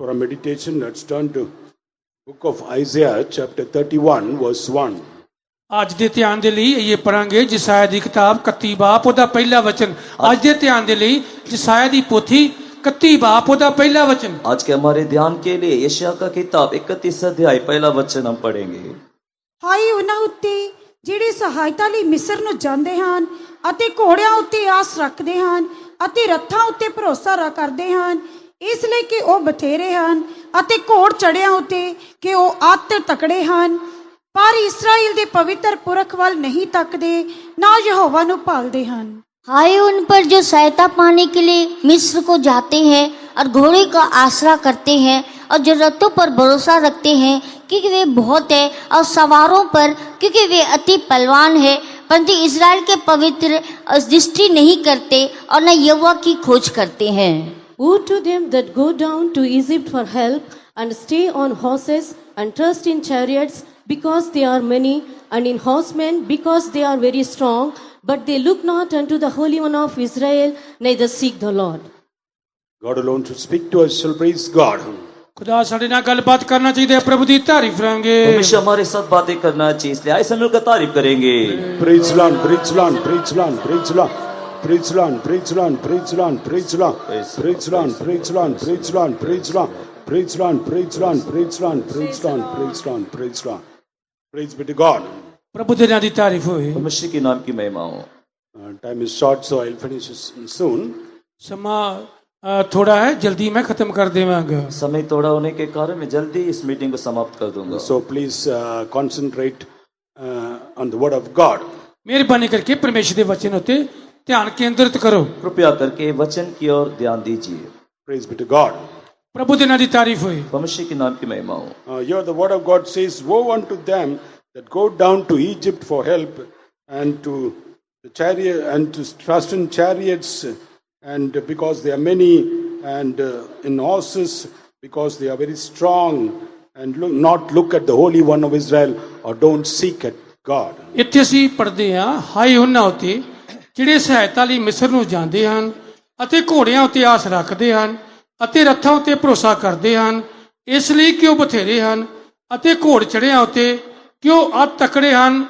For our meditation, let's turn to book of Isaiah, chapter 31, verse 1. ਅੱਜ ਦੇ ਧਿਆਨ ਦੇ ਲਈ ਇਹ ਪੜਾਂਗੇ ਜਿਸਾਇਆ ਦੀ ਕਿਤਾਬ 31 ਬਾਪ ਉਹਦਾ ਪਹਿਲਾ ਵਚਨ। ਅੱਜ ਦੇ ਧਿਆਨ ਦੇ ਲਈ ਜਿਸਾਇਆ ਦੀ ਪੋਥੀ 31 ਬਾਪ ਉਹਦਾ ਪਹਿਲਾ वचन। आज के हमारे ध्यान के लिए यशायाह का किताब 31 अध्याय पहला वचन हम पढ़ेंगे। ਹਾਏ ਉਹਨਾਂ ਉੱਤੇ ਜਿਹੜੇ ਸਹਾਇਤਾ ਲਈ ਮਿਸਰ ਨੂੰ ਜਾਂਦੇ ਹਨ ਅਤੇ ਘੋੜਿਆਂ ਉੱਤੇ ਆਸ ਰੱਖਦੇ ਹਨ ਅਤੇ ਰੱਥਾਂ ਉੱਤੇ ਭਰੋਸਾ ਕਰਦੇ ਹਨ, ਇਸ ਲਈ ਕਿ ਉਹ ਬਥੇਰੇ ਹਨ, ਅਤੇ ਘੋੜ ਚੜਿਆਂ ਉੱਤੇ ਕਿ ਉਹ ਅੱਤ ਤਕੜੇ ਹਨ, ਪਰ ਇਸਰਾਇਲ ਦੇ ਪਵਿੱਤਰ ਪੁਰਖ ਵੱਲ नहीं ਤੱਕਦੇ, ਨਾ ਯਹੋਵਾ ਨੂੰ ਭਾਲਦੇ ਹਨ। हाय उन पर जो सहायता पाने के लिए मिस्र को जाते हैं और घोड़े का आसरा करते हैं और जो रथों पर भरोसा रखते हैं क्योंकि वे बहुत है, और सवारों पर क्योंकि वे अति बलवान है, परंतु इस्राएल के पवित्र दृष्टि नहीं करते और न यहोवा की खोज करते हैं। Woe to them that go down to Egypt for help and stay on horses and trust in chariots because they are many, and in horsemen because they are very strong, but they look not unto the Holy One of Israel, neither seek the Lord. God alone should speak to us. Shall praise God. खुदा ਸਾਡੇ ਨਾਲ ਗੱਲਬਾਤ ਕਰਨਾ ਚਾਹੀਦਾ ਹੈ, ਪ੍ਰਭੂ ਦੀ ਤਾਰੀਫ ਕਰਾਂਗੇ। हमेशा हमारे साथ बातें करना चाहिए, इसलिए आइए सब मिलकर तारीफ करेंगे। Praise the Lord, praise the Lord, praise the Lord, praise the Lord. Praise the Lord, praise the Lord, praise the Lord, praise the Lord, praise the Lord, praise the Lord, praise the Lord, praise the Lord, praise the Lord, praise the Lord, praise the Lord, praise the Lord, praise the Lord, praise the Lord. Praise be to God. ਪ੍ਰਭੂ ਦੇ ਨਾਂ ਦੀ ਤਾਰੀਫ ਹੋਏ। परमेश्वर के नाम की महिमा हो। Time is short, so I'll finish soon. ਸਮਾਂ ਥੋੜਾ ਹੈ, ਜਲਦੀ ਮੈਂ ਖਤਮ ਕਰ ਦੇਵਾਂਗਾ। समय थोड़ा होने के कारण मैं जल्दी इस मीटिंग को समाप्त कर दूंगा। So please concentrate on the word of God. ਮਿਹਰਬਾਨੀ ਕਰਕੇ ਪਰਮੇਸ਼ਰ ਦੇ ਵਚਨ ਉੱਤੇ ਧਿਆਨ ਕੇਂਦਰਿਤ ਕਰੋ। कृपया करके वचन की ओर ध्यान दीजिए। Praise be to God. ਪ੍ਰਭੂ ਦੇ ਨਾਂ ਦੀ ਤਾਰੀਫ ਹੋਏ। परमेश्वर के नाम की महिमा हो। Here the word of God says, woe unto them that go down to Egypt for help, and to the chariot, and to trust in chariots, and because they are many, and in horses because they are very strong, and not look at the Holy One of Israel, or don't seek at God. ਇੱਥੇ ਅਸੀਂ ਪੜ੍ਹਦੇ ਹਾਂ, ਹਾਏ ਉਹਨਾਂ ਉੱਤੇ ਜਿਹੜੇ ਸਹਾਇਤਾ ਲਈ ਮਿਸਰ ਨੂੰ ਜਾਂਦੇ ਹਨ ਅਤੇ ਘੋੜਿਆਂ ਉੱਤੇ ਆਸ ਰੱਖਦੇ ਹਨ ਅਤੇ ਰੱਥਾਂ ਉੱਤੇ ਭਰੋਸਾ ਕਰਦੇ ਹਨ, ਇਸ ਲਈ ਕਿ ਉਹ ਬਥੇਰੇ ਹਨ ਅਤੇ ਘੋੜ ਚੜਿਆਂ ਉੱਤੇ ਕਿ ਉਹ ਅੱਤ ਤਕੜੇ ਹਨ,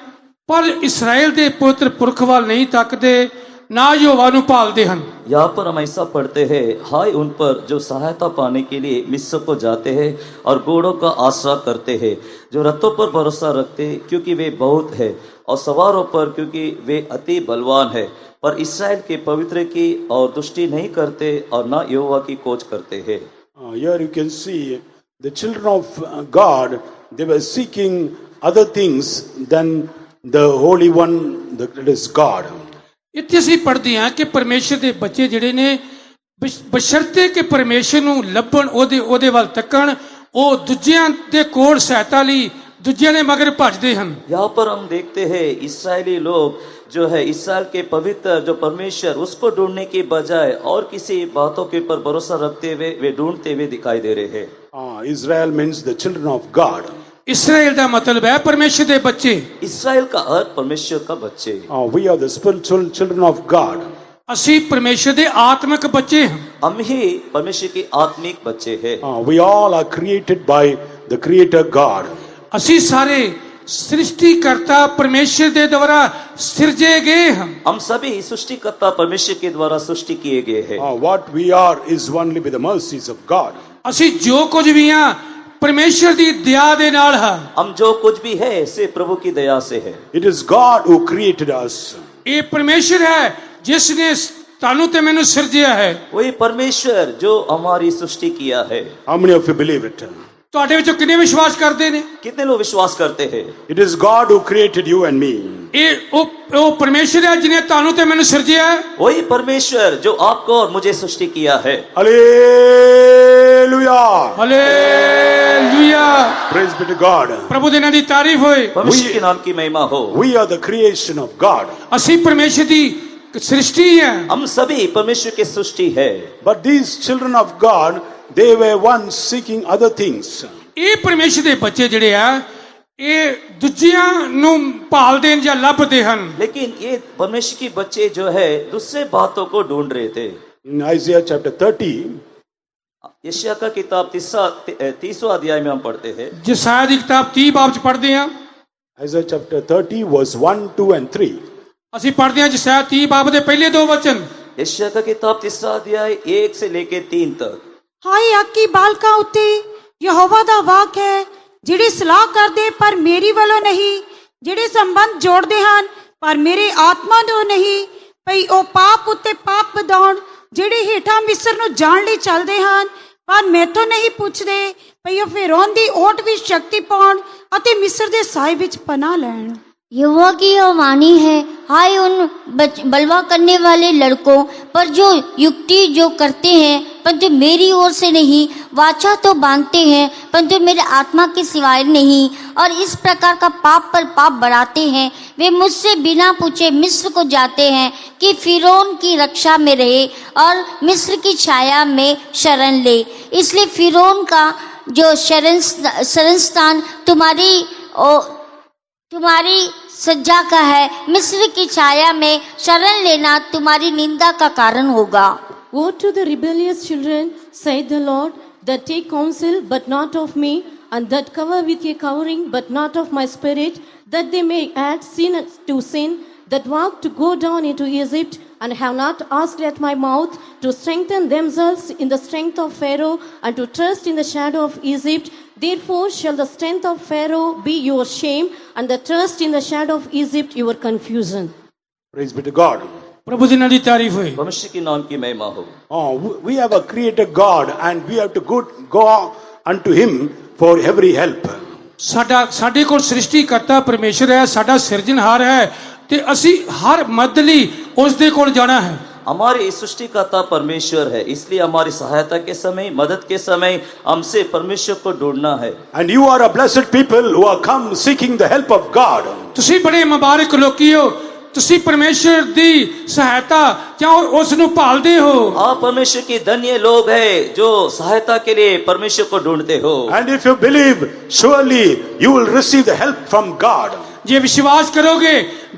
ਪਰ ਇਸਰਾਇਲ ਦੇ ਪਵਿੱਤਰ ਪੁਰਖ ਵੱਲ ਨਹੀਂ ਤੱਕਦੇ, ना यहोवा नु भालते हैं। यहाँ पर हम ऐसा पढ़ते हैं, हाय उन पर जो सहायता पाने के लिए मिस्र को जाते हैं और घोड़ों का आसरा करते हैं, जो रथों पर भरोसा रखते हैं क्योंकि वे बहुत है, और सवारों पर क्योंकि वे अति बलवान है, पर इसराइल के पवित्र की और दृष्टि नहीं करते और न यहोवा की खोज करते हैं। Here you can see the children of God, they were seeking other things than the Holy One, that is God. ਇੱਥੇ ਅਸੀਂ ਪੜ੍ਹਦੇ ਹਾਂ ਕਿ ਪਰਮੇਸ਼ਰ ਦੇ ਬੱਚੇ ਜਿਹੜੇ ਨੇ ਬਸ਼ਰਤੇ ਕਿ ਪਰਮੇਸ਼ਰ ਨੂੰ ਲੱਭਣ, ਉਹਦੇ ਵੱਲ ਤੱਕਣ, ਉਹ ਦੂਜਿਆਂ ਦੇ ਕੋਲ ਸਹਾਇਤਾ ਲਈ ਦੂਜਿਆਂ ਦੇ ਮਗਰ ਭੱਜਦੇ ਹਨ। यहाँ पर हम देखते हैं इस्राएली लोग जो है इसराइल के पवित्र जो परमेश्वर उसको ढूंढने की बजाय और किसी बातों के ऊपर भरोसा रखते हुए वे ढूंढते हुए दिखाई दे रहे हैं। Israel means the children of God. Israel का मतलब है परमेश्वर के बच्चे। इसराइल का अर्थ परमेश्वर का बच्चे। We are the spiritual children of God. ਅਸੀਂ परमेश्वर के आत्मिक बच्चे हैं। हम ही परमेश्वर के आत्मिक बच्चे हैं। We all are created by the Creator God. ਅਸੀਂ सारे सृष्टिकर्ता परमेश्वर के द्वारा सिरजे गए हैं। हम सभी सृष्टिकर्ता परमेश्वर के द्वारा सृष्टि किए गए हैं। What we are is only by the mercies of God. ਅਸੀਂ जो कुछ भी हैं परमेश्वर की दया दे नाल है। हम जो कुछ भी है सिर्फ प्रभु की दया से है। It is God who created us. ये परमेश्वर है जिसने तानू ते मैनू सिरजिया है। वही परमेश्वर जो हमारी सृष्टि किया है। How many of you believe it? ਤੁਹਾਡੇ ਵਿੱਚੋਂ ਕਿੰਨੇ ਵਿਸ਼ਵਾਸ ਕਰਦੇ ਨੇ? कितने लोग विश्वास करते हैं? It is God who created you and me. ਇਹ ਉਹ परमेश्वर है जिन्हें तानू ते मैनू सिरजिया है। वही परमेश्वर जो आपको और मुझे सृष्टि किया है। Hallelujah. Hallelujah. Praise be to God. प्रभु ਦੇ ਨਾਂ ਦੀ ਤਾਰੀਫ ਹੋਏ। परमेश्वर के नाम की महिमा हो। We are the creation of God. ਅਸੀਂ परमेश्वर ਦੀ सृष्टि है। हम सभी परमेश्वर की सृष्टि है। But these children of God, they were once seeking other things. ਇਹ परमेश्वर ਦੇ ਬੱਚੇ ਜਿਹੜੇ ਆ ਇਹ ਦੂਜਿਆਂ ਨੂੰ ਭਾਲਦੇ ਜਾਂ ਲੱਭਦੇ ਹਨ। लेकिन ये परमेश्वर के बच्चे जो है दूसरे बातों को ढूंढ रहे थे। In Isaiah chapter 30, यशायाह का किताब 30वां अध्याय में हम पढ़ते हैं। ਯਸਾਇਆ ਦੀ ਕਿਤਾਬ 30 ਬਾਬ ਚ ਪੜ੍ਹਦੇ ਹਾਂ। Isaiah chapter 30, verse 1, 2, and 3. ਅਸੀਂ ਪੜ੍ਹਦੇ ਹਾਂ ਯਸਾਇਆ 30 ਬਾਬ ਦੇ ਪਹਿਲੇ ਦੋ ਵਚਨ। यशायाह का किताब 3 अध्याय 1 से लेके 3 तक। ਹਾਏ ਆਕੀ ਬਾਲਕਾਂ ਉੱਤੇ ਯਹੋਵਾ ਦਾ ਵਾਕ ਹੈ, ਜਿਹੜੇ ਸਲਾਹ ਕਰਦੇ ਪਰ ਮੇਰੀ ਵੱਲੋਂ ਨਹੀਂ, ਜਿਹੜੇ ਸੰਬੰਧ ਜੋੜਦੇ ਹਨ ਪਰ ਮੇਰੇ ਆਤਮਾ ਤੋਂ ਨਹੀਂ, ਭਈ ਉਹ ਪਾਪ ਉੱਤੇ ਪਾਪ ਵਧਾਉਣ, ਜਿਹੜੇ ਹੇਠਾਂ ਮਿਸਰ ਨੂੰ ਜਾਣ ਲਈ ਚੱਲਦੇ ਹਨ ਪਰ ਮੈਥੋਂ ਨਹੀਂ ਪੁੱਛਦੇ, ਭਈ ਉਹ ਫਿਰੌਨ ਦੀ ਓਟ ਵਿੱਚ ਸ਼ਕਤੀ ਪਾਉਣ ਅਤੇ ਮਿਸਰ ਦੇ ਸਾਏ ਵਿੱਚ ਪਨਾਹ ਲੈਣ। यहोवा की यह वाणी है, हाय उन बलवा करने वाले लड़कों पर जो युक्ति जो करते हैं परंतु मेरी ओर से नहीं, वाचा तो बांधते हैं परंतु मेरे आत्मा के सिवाय नहीं, और इस प्रकार का पाप पर पाप बढ़ाते हैं। वे मुझसे बिना पूछे मिस्र को जाते हैं कि फिरौन की रक्षा में रहे और मिस्र की छाया में शरण ले। इसलिए फिरौन का जो शरण स्थान तुम्हारी सज्जा का है, मिस्र की छाया में शरण लेना तुम्हारी निंदा का कारण होगा। Woe to the rebellious children, saith the Lord, that take counsel but not of me, and that cover with a covering but not of my spirit, that they may add sin to sin, that walk to go down into Egypt, and have not asked at my mouth, to strengthen themselves in the strength of Pharaoh, and to trust in the shadow of Egypt. Therefore shall the strength of Pharaoh be your shame, and the trust in the shadow of Egypt your confusion. Praise be to God. ਪ੍ਰਭੂ ਦੀ ਨਾਂ ਦੀ ਤਾਰੀਫ ਹੋਏ। मनुष्य के नाम की महिमा हो। We have a creator God and we have to go unto him for every help. ਸਾਡੇ ਕੋਲ ਸ੍ਰਿਸ਼ਟੀ ਕਰਤਾ ਪਰਮੇਸ਼ਰ ਹੈ, ਸਾਡਾ ਸਿਰਜਣਹਾਰ ਹੈ, ਤੇ ਅਸੀਂ ਹਰ ਮਦਦ ਲਈ ਉਸ ਦੇ ਕੋਲ ਜਾਣਾ ਹੈ। हमारे सृष्टिकर्ता परमेश्वर है, इसलिए हमारी सहायता के समय, मदद के समय हमसे परमेश्वर को ढूंढना है। And you are a blessed people who are come seeking the help of God. ਤੁਸੀਂ ਬੜੇ ਮੁਬਾਰਕ ਲੋਕੀ ਹੋ, ਤੁਸੀਂ ਪਰਮੇਸ਼ਰ ਦੀ ਸਹਾਇਤਾ ਜਾਂ ਉਸ ਨੂੰ ਭਾਲਦੇ ਹੋ। आप परमेश्वर के धन्य लोग हैं जो सहायता के लिए परमेश्वर को ढूंढते हो। And if you believe, surely you will receive the help from God. ਜੇ ਵਿਸ਼ਵਾਸ ਕਰੋਗੇ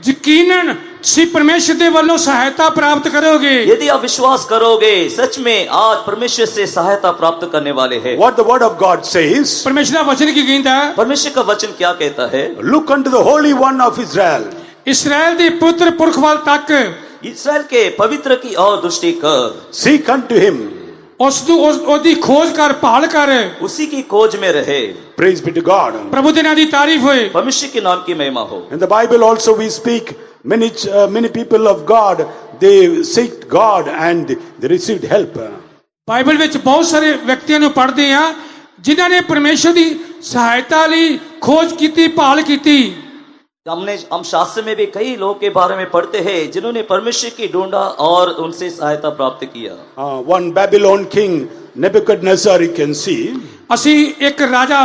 ਯਕੀਨਨ ਤੁਸੀਂ ਪਰਮੇਸ਼ਰ ਦੇ ਵੱਲੋਂ ਸਹਾਇਤਾ ਪ੍ਰਾਪਤ ਕਰੋਗੇ। यदि आप विश्वास करोगे, सच में आज परमेश्वर से सहायता प्राप्त करने वाले हैं। What the word of God says, ਪਰਮੇਸ਼ਰ ਦਾ ਵਚਨ ਕੀ ਕਹਿੰਦਾ ਹੈ? परमेश्वर का वचन क्या कहता है? look unto the Holy One of Israel. Israel ਦੇ ਪੁੱਤਰ ਪੁਰਖ ਵੱਲ ਤੱਕ इस्राएल के पवित्र की और दृष्टि कर, Seek unto him. ਉਸ ਨੂੰ ਉਹਦੀ ਖੋਜ ਕਰ, ਭਾਲ ਕਰ। उसी की खोज में रहे। Praise be to God. ਪ੍ਰਭੂ ਦੇ ਨਾਂ ਦੀ ਤਾਰੀਫ ਹੋਏ। परमेश्वर के नाम की महिमा हो। In the Bible also we speak, many people of God, they seeked God and they received help. Bible ਵਿੱਚ ਬਹੁਤ ਸਾਰੇ ਵਿਅਕਤੀਆਂ ਨੂੰ ਪੜ੍ਹਦੇ ਆ ਜਿਨ੍ਹਾਂ ਨੇ ਪਰਮੇਸ਼ਰ ਦੀ ਸਹਾਇਤਾ ਲਈ ਖੋਜ ਕੀਤੀ, ਭਾਲ ਕੀਤੀ। हम शास्त्र में भी कई लोगों के बारे में पढ़ते हैं जिन्होंने परमेश्वर की ढूंढा और उनसे सहायता प्राप्त किया। One Babylon king, Nebuchadnezzar, you can see. ਅਸੀਂ ਇੱਕ ਰਾਜਾ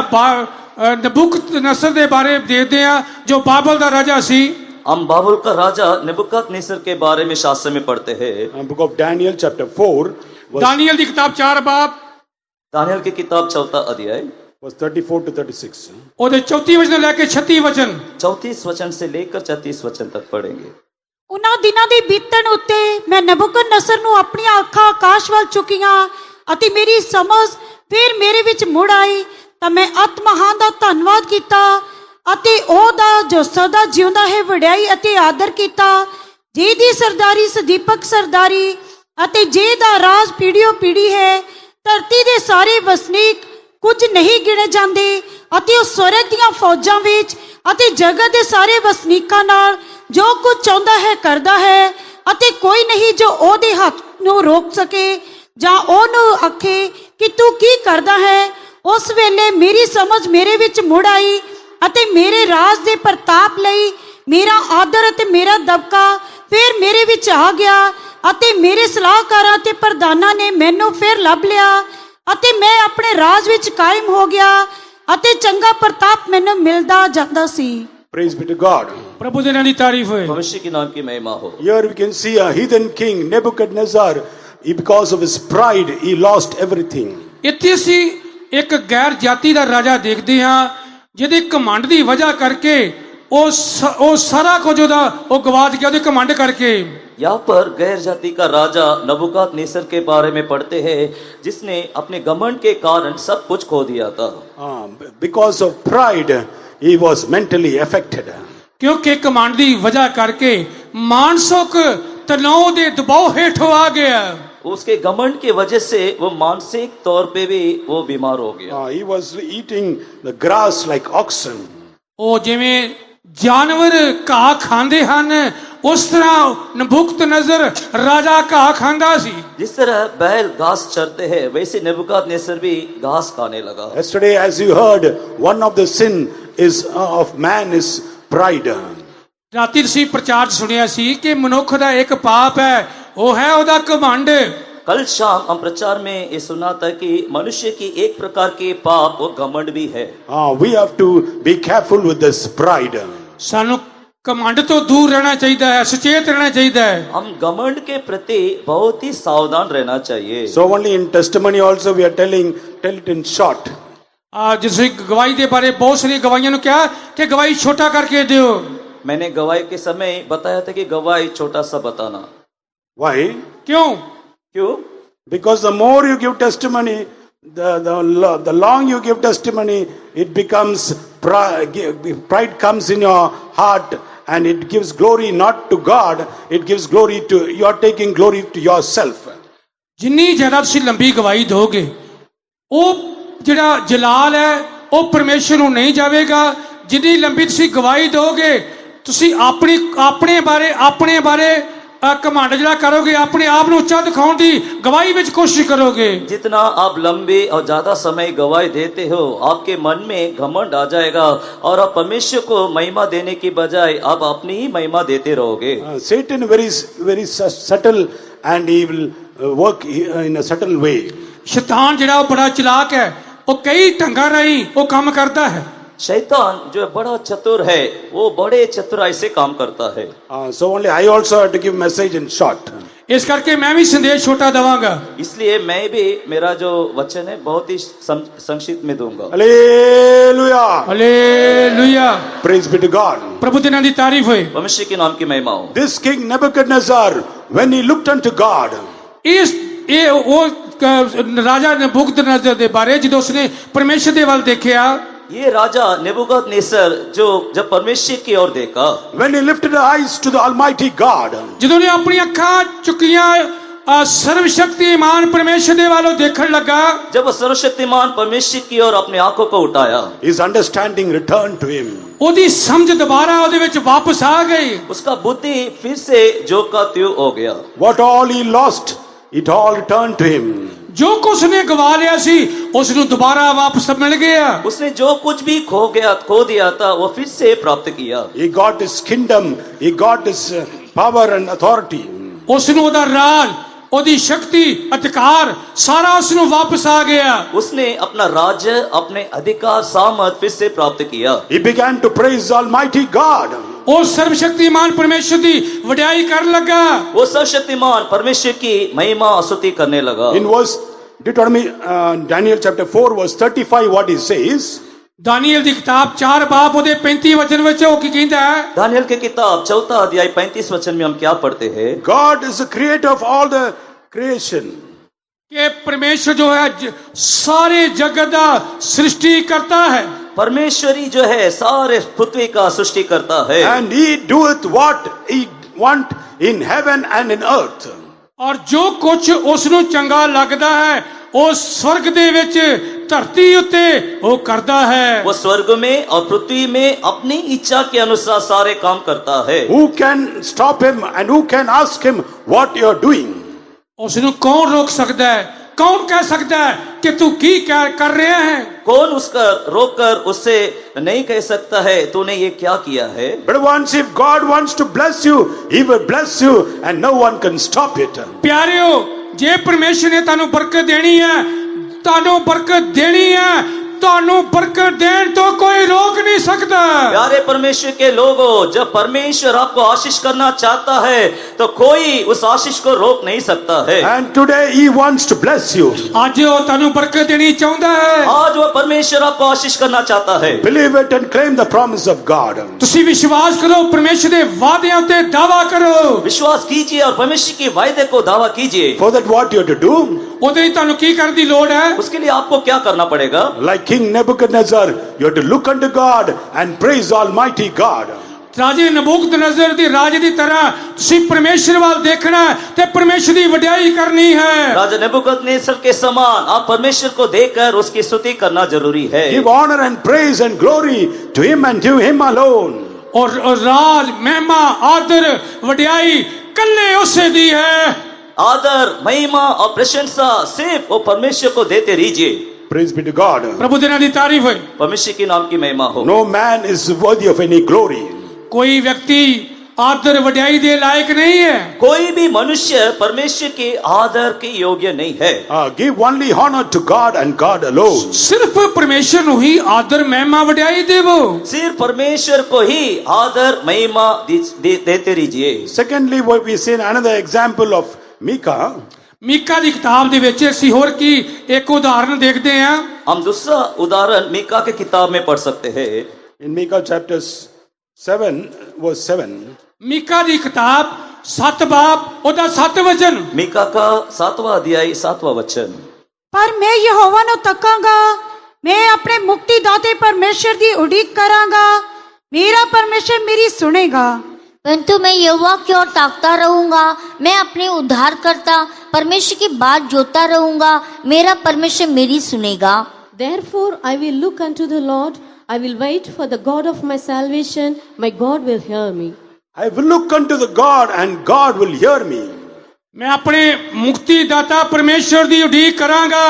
ਨਬੂਕਦਨਸਰ ਦੇ ਬਾਰੇ ਦੇਖਦੇ ਆ ਜੋ ਬਾਬਲ ਦਾ ਰਾਜਾ ਸੀ। हम बाबुल का राजा नेबुकदनेस्सर के बारे में शास्त्र में पढ़ते हैं। Book of Daniel chapter 4 ਦਾਨੀਏਲ ਦੀ ਕਿਤਾਬ 4 ਬਾਬ दानियल की किताब 4 अध्याय verse 34 to 36. ਉਹਦੇ 34 ਵਚਨ ਲੈ ਕੇ 36 ਵਚਨ। 34 वचन से लेकर 36 वचन तक पढ़ेंगे। ਉਹਨਾਂ ਦਿਨਾਂ ਦੇ ਬੀਤਣ ਉੱਤੇ ਮੈਂ ਨਬੂਕਦਨਸਰ ਨੂੰ ਆਪਣੀਆਂ ਅੱਖਾਂ ਆਕਾਸ਼ ਵੱਲ ਚੁੱਕੀਆਂ ਅਤੇ ਮੇਰੀ ਸਮਝ ਫਿਰ ਮੇਰੇ ਵਿੱਚ ਮੁੜ ਆਈ, ਤਾਂ ਮੈਂ ਆਤਮਹਾਨ ਦਾ ਧੰਨਵਾਦ ਕੀਤਾ ਅਤੇ ਉਹਦਾ ਜੋ ਸਦਾ ਜਿਉਂਦਾ ਹੈ ਵਡਿਆਈ ਅਤੇ ਆਦਰ ਕੀਤਾ, ਜਿਹਦੀ ਸਰਦਾਰੀ ਸਦੀਪਕ ਸਰਦਾਰੀ ਅਤੇ ਜਿਹਦਾ ਰਾਜ ਪੀੜ੍ਹੀਓ ਪੀੜ੍ਹੀ ਹੈ। ਧਰਤੀ ਦੇ ਸਾਰੇ ਵਸਨੀਕ ਕੁਝ ਨਹੀਂ ਗਿਣੇ ਜਾਂਦੇ ਅਤੇ ਉਹ ਸਵਰਗ ਦੀਆਂ ਫੌਜਾਂ ਵਿੱਚ ਅਤੇ ਜਗਤ ਦੇ ਸਾਰੇ ਵਸਨੀਕਾਂ ਨਾਲ ਜੋ ਕੁਝ ਚਾਹੁੰਦਾ ਹੈ ਕਰਦਾ ਹੈ, ਅਤੇ ਕੋਈ ਨਹੀਂ ਜੋ ਉਹਦੇ ਹੱਥ ਨੂੰ ਰੋਕ ਸਕੇ ਜਾਂ ਉਹਨੂੰ ਆਖੇ ਕਿ ਤੂੰ ਕੀ ਕਰਦਾ ਹੈ। ਉਸ ਵੇਲੇ ਮੇਰੀ ਸਮਝ ਮੇਰੇ ਵਿੱਚ ਮੁੜ ਆਈ ਅਤੇ ਮੇਰੇ ਰਾਜ ਦੇ ਪ੍ਰਤਾਪ ਲਈ ਮੇਰਾ ਆਦਰ ਅਤੇ ਮੇਰਾ ਦਬਕਾ ਫਿਰ ਮੇਰੇ ਵਿੱਚ ਆ ਗਿਆ, ਅਤੇ ਮੇਰੇ ਸਲਾਹਕਾਰਾਂ ਤੇ ਪ੍ਰਧਾਨਾਂ ਨੇ ਮੈਨੂੰ ਫਿਰ ਲੱਭ ਲਿਆ ਅਤੇ ਮੈਂ ਆਪਣੇ ਰਾਜ ਵਿੱਚ ਕਾਇਮ ਹੋ ਗਿਆ ਅਤੇ ਚੰਗਾ ਪ੍ਰਤਾਪ ਮੈਨੂੰ ਮਿਲਦਾ ਜਾਂਦਾ ਸੀ। Praise be to God. ਪ੍ਰਭੂ ਦੇ ਨਾਂ ਦੀ ਤਾਰੀਫ ਹੋਏ। भविष्य के नाम की महिमा हो। Here we can see a heathen king, Nebuchadnezzar, because of his pride, he lost everything. ਇੱਥੇ ਅਸੀਂ ਇੱਕ ਗੈਰ ਜਾਤੀ ਦਾ ਰਾਜਾ ਦੇਖਦੇ ਹਾਂ ਜਿਹਦੇ ਘਮੰਡ ਦੀ ਵਜ੍ਹਾ ਕਰਕੇ ਉਹ ਸਾਰਾ ਕੁਝ ਉਹਦਾ ਉਹ ਗਵਾਚ ਗਿਆ ਉਹਦੇ ਘਮੰਡ ਕਰਕੇ। यहाँ पर गैर जाति का राजा नबूकदनेस्सर के बारे में पढ़ते हैं, जिसने अपने घमंड के कारण सब कुछ खो दिया था। Because of pride, he was mentally affected. ਕਿਉਂਕਿ ਕਮਾਂਡ ਦੀ ਵਜ੍ਹਾ ਕਰਕੇ ਮਾਨਸਿਕ ਤਣਾਅ ਦੇ ਦਬਾਅ ਹੇਠੋਂ ਆ ਗਿਆ। उसके घमंड की वजह से वो मानसिक तौर पे भी वो बीमार हो गया। He was eating the grass like oxen. ਉਹ ਜਿਵੇਂ ਜਾਨਵਰ ਘਾਹ ਖਾਂਦੇ ਹਨ ਉਸ ਤਰ੍ਹਾਂ ਨਬੂਕਦਨਜ਼ਰ ਰਾਜਾ ਘਾਹ ਖਾਂਦਾ ਸੀ। जिस तरह बैल घास चरते हैं, वैसे नबूकदनेस्सर भी घास खाने लगा। Yesterday, as you heard, one of the sin is of man is pride. ਰਾਤੀ ਤੁਸੀਂ ਪ੍ਰਚਾਰ 'ਚ ਸੁਣਿਆ ਸੀ ਕਿ ਮਨੁੱਖ ਦਾ ਇੱਕ ਪਾਪ ਹੈ, ਉਹ ਹੈ ਉਹਦਾ ਘਮੰਡ। कल शाम हम प्रचार में ये सुना था कि मनुष्य की एक प्रकार के पाप वो घमंड भी है। We have to be careful with this pride. ਸਾਨੂੰ ਘਮੰਡ ਤੋਂ ਦੂਰ ਰਹਿਣਾ ਚਾਹੀਦਾ ਹੈ, ਸੁਚੇਤ ਰਹਿਣਾ ਚਾਹੀਦਾ ਹੈ। हम घमंड के प्रति बहुत ही सावधान रहना चाहिए। So only in testimony also we are tell it in short. ਜਿਸ ਗਵਾਹੀ ਦੇ ਬਾਰੇ ਬਹੁਤ ਸਾਰੀ ਗਵਾਹੀਆਂ ਨੂੰ ਕਿਹਾ ਕਿ ਗਵਾਹੀ ਛੋਟਾ ਕਰਕੇ ਦਿਓ। मैंने गवाही के समय बताया था कि गवाही छोटा सा बताना। Why? ਕਿਉਂ? क्यों? Because the more you give testimony, the long you give testimony, it becomes pride comes in your heart, and it gives glory not to God, it gives glory to, you are taking glory to yourself. ਜਿੰਨੀ ਜ਼ਿਆਦਾ ਤੁਸੀਂ ਲੰਬੀ ਗਵਾਹੀ ਦੋਗੇ, ਉਹ ਜਿਹੜਾ ਜਲਾਲ ਹੈ ਉਹ ਪਰਮੇਸ਼ਰ ਨੂੰ ਨਹੀਂ ਜਾਵੇਗਾ। ਜਿੰਨੀ ਲੰਬੀ ਤੁਸੀਂ ਗਵਾਹੀ ਦੋਗੇ, ਤੁਸੀਂ ਆਪਣੇ ਬਾਰੇ ਘਮੰਡ ਜਿਹੜਾ ਕਰੋਗੇ, ਆਪਣੇ ਆਪ ਨੂੰ ਉੱਚਾ ਦਿਖਾਉਣ ਦੀ ਗਵਾਹੀ ਵਿੱਚ ਕੋਸ਼ਿਸ਼ ਕਰੋਗੇ। जितना आप लंबे और ज्यादा समय गवाही देते हो, आपके मन में घमंड आ जाएगा और आप परमेश्वर को महिमा देने की बजाय आप अपनी ही महिमा देते रहोगे। Satan very subtle, and he will work in a subtle way. ਸ਼ੈਤਾਨ ਜਿਹੜਾ ਉਹ ਬੜਾ ਚਲਾਕ ਹੈ, ਉਹ ਕਈ ਢੰਗਾਂ ਰਾਹੀਂ ਉਹ ਕੰਮ ਕਰਦਾ ਹੈ। शैतान जो बड़ा चतुर है, वो बड़े चतुराई से काम करता है। So only I also have to give message in short. ਇਸ ਕਰਕੇ ਮੈਂ ਵੀ ਸੰਦੇਸ਼ ਛੋਟਾ ਦਵਾਂਗਾ। इसलिए मैं भी मेरा जो वचन है बहुत ही संक्षिप्त में दूंगा। Hallelujah. Hallelujah. Praise be to God. ਪ੍ਰਭੂ ਦੇ ਨਾਮ ਦੀ ਤਾਰੀਫ ਹੋਏ। परमेश्वर के नाम की महिमा हो। This king Nebuchadnezzar, when he looked unto God, ਇਹ ਉਹ ਰਾਜਾ ਨਬੂਕਦਨਜ਼ਰ ਦੇ ਬਾਰੇ ਜਦੋਂ ਉਸਨੇ ਪਰਮੇਸ਼ਰ ਦੇ ਵੱਲ ਦੇਖਿਆ, ये राजा नेबूकदनेस्सर जो जब परमेश्वर की ओर देखा, when he lifted his eyes to the Almighty God, ਜਦੋਂ ਨੇ ਆਪਣੀ ਅੱਖਾਂ ਚੁੱਕੀਆਂ ਸਰਵਸ਼ਕਤੀਮਾਨ ਪਰਮੇਸ਼ਰ ਦੇ ਵੱਲੋਂ ਦੇਖਣ ਲੱਗਾ, जब वो सर्वशक्तिमान परमेश्वर की ओर अपनी आंखों को उठाया, his understanding returned to him. ਉਹਦੀ ਸਮਝ ਦੁਬਾਰਾ ਉਹਦੇ ਵਿੱਚ ਵਾਪਸ ਆ ਗਈ। उसका बुद्धि फिर से जो का त्यों हो गया। What all he lost, it all returned to him. ਜੋ ਕੁਛ ਨੇ ਗਵਾ ਲਿਆ ਸੀ ਉਸ ਨੂੰ ਦੁਬਾਰਾ ਵਾਪਸ ਮਿਲ ਗਿਆ। उसने जो कुछ भी खो दिया था वो फिर से प्राप्त किया। He got his kingdom, he got his power and authority. ਉਸ ਨੂੰ ਉਹਦਾ ਰਾਜ, ਉਹਦੀ ਸ਼ਕਤੀ, ਅਧਿਕਾਰ ਸਾਰਾ ਉਸ ਨੂੰ ਵਾਪਸ ਆ ਗਿਆ। उसने अपना राज्य, अपने अधिकार, सामर्थ फिर से प्राप्त किया। He began to praise Almighty God. ਉਹ ਸਰਵਸ਼ਕਤੀਮਾਨ ਪਰਮੇਸ਼ਰ ਦੀ ਵਡਿਆਈ ਕਰਨ ਲੱਗਾ। वो सर्वशक्तिमान परमेश्वर की महिमा स्तुति करने लगा। In verse Deuteronomy, Daniel chapter 4 verse 35, what he says, ਦਾਨੀਏਲ ਦੀ ਕਿਤਾਬ 4 ਬਾਬ ਉਹਦੇ 35 ਵਚਨ ਵਿੱਚ ਉਹ ਕੀ ਕਹਿੰਦਾ ਹੈ? दानियल की किताब 4 अध्याय 35 वचन में हम क्या पढ़ते हैं? God is the creator of all the creation. ਕਿ ਪਰਮੇਸ਼ਰ ਜੋ ਹੈ ਸਾਰੇ ਜਗਤ ਦਾ ਸ੍ਰਿਸ਼ਟੀ ਕਰਤਾ ਹੈ। परमेश्वरी जो है सारे पृथ्वी का सृष्टि करता है, And he doeth what he want in heaven and in earth. ਔਰ ਜੋ ਕੁਝ ਉਸ ਨੂੰ ਚੰਗਾ ਲੱਗਦਾ ਹੈ ਉਹ ਸਵਰਗ ਦੇ ਵਿੱਚ ਧਰਤੀ ਉੱਤੇ ਉਹ ਕਰਦਾ ਹੈ। वो स्वर्ग में और पृथ्वी में अपनी इच्छा के अनुसार सारे काम करता है। Who can stop him and who can ask him what you are doing? ਉਸ ਨੂੰ ਕੌਣ ਰੋਕ ਸਕਦਾ ਹੈ? कौन कह सकता है कि तू की क्या कर रहे हैं? कौन उसका रोककर उससे नहीं कह सकता है तूने ये क्या किया है? But once if God wants to bless you, he will bless you and no one can stop it. प्यारेओ, जे परमेश्वर ने तानू बरकत देनी है, तानू बरकत देनी है, ਤੁਹਾਨੂੰ ਬਰਕਤ ਦੇਣ ਤੋਂ ਕੋਈ ਰੋਕ ਨਹੀਂ ਸਕਦਾ। प्यारे परमेश्वर के लोगों, जब परमेश्वर आपको आशीष करना चाहता है तो कोई उस आशीष को रोक नहीं सकता है। And today He wants to bless you. ਅੱਜ ਉਹ ਤੁਹਾਨੂੰ ਬਰਕਤ ਦੇਣੀ ਚਾਹੁੰਦਾ ਹੈ। आज वह परमेश्वर आपको आशीष करना चाहता है। Believe it and claim the promise of God. ਤੁਸੀਂ ਵਿਸ਼ਵਾਸ ਕਰੋ, ਪਰਮੇਸ਼ਰ ਦੇ ਵਾਅਦਿਆਂ ਤੇ ਦਾਵਾ ਕਰੋ। विश्वास कीजिए और परमेश्वर के वायदे को दावा कीजिए। For that, what you have to do? ਉਹਦੇ ਲਈ ਤੁਹਾਨੂੰ ਕੀ ਕਰਨ ਦੀ ਲੋੜ ਹੈ? उसके लिए आपको क्या करना पड़ेगा? Like King Nebuchadnezzar, you have to look unto God and praise Almighty God. ਰਾਜੇ ਨਬੂਕਦਨਜ਼ਰ ਦੀ ਰਾਜੇ ਦੀ ਤਰ੍ਹਾਂ ਤੁਸੀਂ ਪਰਮੇਸ਼ਰ ਵੱਲ ਦੇਖਣਾ ਤੇ ਪਰਮੇਸ਼ਰ ਦੀ ਵਡਿਆਈ ਕਰਨੀ ਹੈ। राजा नेबुकदनेस्सर के समान आप परमेश्वर को देखकर उसकी स्तुति करना जरूरी है। Give honor and praise and glory to Him and to Him alone. और राज महिमा आदर वडियाई कल्ले उसे दी है। आदर, महिमा और प्रशंसा सिर्फ वो परमेश्वर को देते रहिए। Praise be to God. प्रभु दे नाम दी तारीफ होए। परमेश्वर के नाम की महिमा हो। No man is worthy of any glory. कोई व्यक्ति आदर वडियाई दे लायक नहीं है। कोई भी मनुष्य परमेश्वर के आदर के योग्य नहीं है। Give only honor to God and God alone. सिर्फ परमेश्वर ਨੂੰ ਹੀ ਆਦਰ ਮਹਿਮਾ ਵਡਿਆਈ ਦੇਵੋ। सिर्फ परमेश्वर को ही आदर महिमा देते रहिए। Secondly, what we see another example of Micah. Mika ਦੀ ਕਿਤਾਬ ਦੇ ਵਿੱਚ ਅਸੀਂ ਹੋਰ ਕੀ ਇੱਕ ਉਦਾਹਰਨ ਦੇਖਦੇ ਹਾਂ। हम दूसरा उदाहरण मीका की किताब में पढ़ सकते हैं। In Micah chapter 7, verse 7. Mika ਦੀ ਕਿਤਾਬ 7 ਬਾਬ ਉਹਦਾ 7 ਵਚਨ। मीका का 7वां अध्याय 7वां वचन। ਪਰ ਮੈਂ ਯਹੋਵਾ ਨੂੰ ਤੱਕਾਂਗਾ, ਮੈਂ ਆਪਣੇ ਮੁਕਤੀਦਾਤੇ ਪਰਮੇਸ਼ਰ ਦੀ ਉਡੀਕ ਕਰਾਂਗਾ, ਮੇਰਾ ਪਰਮੇਸ਼ਰ ਮੇਰੀ ਸੁਣੇਗਾ। परंतु मैं यहोवा की ओर ताकता रहूंगा, मैं अपने उद्धारकर्ता परमेश्वर की बात जोता रहूंगा, मेरा परमेश्वर मेरी सुनेगा। Therefore I will look unto the Lord, I will wait for the God of my salvation, my God will hear me. I will look unto the God and God will hear me. मैं अपने मुक्तिदाता परमेश्वर ਦੀ ਉਡੀਕ ਕਰਾਂਗਾ,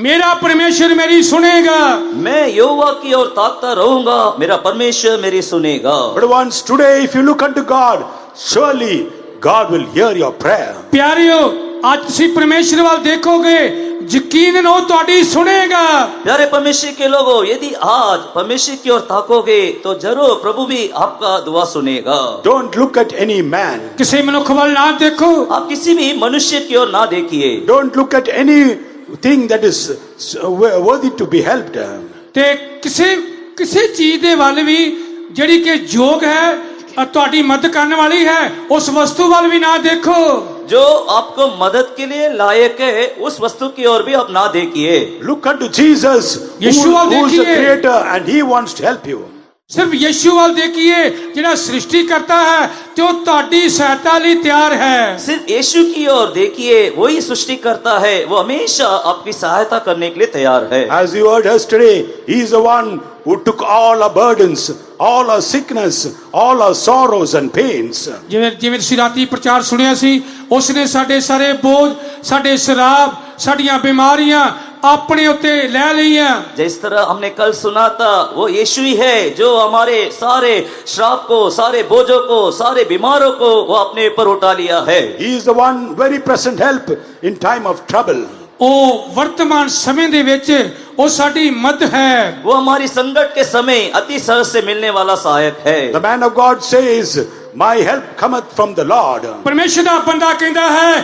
मेरा परमेश्वर मेरी सुनेगा। मैं यहोवा की ओर ताकता रहूंगा, मेरा परमेश्वर मेरी सुनेगा। But once today, if you look unto God, surely God will hear your prayer. ਪਿਆਰਿਓ, ਅੱਜ ਤੁਸੀਂ ਪਰਮੇਸ਼ਰ ਵੱਲ ਦੇਖੋਗੇ, ਯਕੀਨਨ ਉਹ ਤੁਹਾਡੀ ਸੁਣੇਗਾ। प्यारे परमेश्वर के लोगों, यदि आज परमेश्वर की ओर ताकोगे तो जरूर प्रभु भी आपका दुआ सुनेगा। Don't look at any man. ਕਿਸੇ ਮਨੁੱਖ ਵੱਲ ਨਾ ਦੇਖੋ। आप किसी भी मनुष्य की ओर ना देखिए। Don't look at any thing that is worthy to be helped. ਤੇ ਕਿਸੇ ਚੀਜ਼ ਦੇ ਵੱਲ ਵੀ ਜਿਹੜੀ ਕਿ ਯੋਗ ਹੈ ਤੁਹਾਡੀ ਮਦਦ ਕਰਨ ਵਾਲੀ ਹੈ, ਉਸ ਵਸਤੂ ਵੱਲ ਵੀ ਨਾ ਦੇਖੋ। जो आपको मदद के लिए लायक है उस वस्तु की ओर भी आप ना देखिए। Look unto Jesus, Yeshua who is the देखिए। creator, and He wants to help you. ਸਿਰਫ ਯਿਸੂ ਵੱਲ ਦੇਖੀਏ ਜਿਹੜਾ ਸ੍ਰਿਸ਼ਟੀ ਕਰਤਾ ਹੈ ਤੇ ਉਹ ਤੁਹਾਡੀ ਸਹਾਇਤਾ ਲਈ ਤਿਆਰ ਹੈ। सिर्फ यीशु की ओर देखिए, वही सृष्टि करता है, वो हमेशा आपकी सहायता करने के लिए तैयार है। As you heard yesterday, He is the one who took all our burdens, all our sickness, all our sorrows and pains. ਜਿਵੇਂ ਤੁਸੀਂ ਰਾਤੀ ਪ੍ਰਚਾਰ ਸੁਣਿਆ ਸੀ, ਉਸਨੇ ਸਾਡੇ ਸਾਰੇ ਬੋਝ, ਸਾਡੇ ਸ਼ਰਾਬ, ਸਾਡੀਆਂ ਬਿਮਾਰੀਆਂ अपने उत्ते ले लिया। जिस तरह हमने कल सुना था, वो यीशु ही है जो हमारे सारे श्राप को, सारे बोझों को, सारे बीमारों को वो अपने ऊपर उठा लिया है। He is the one very present help in time of trouble. ਉਹ ਵਰਤਮਾਨ ਸਮੇਂ ਦੇ ਵਿੱਚ ਉਹ ਸਾਡੀ ਮਦਦ ਹੈ। वो हमारी संकट के समय अति सहज से मिलने वाला सहायक है। The man of God says, my help cometh from the Lord. ਪਰਮੇਸ਼ਰ ਦਾ ਬੰਦਾ ਕਹਿੰਦਾ ਹੈ,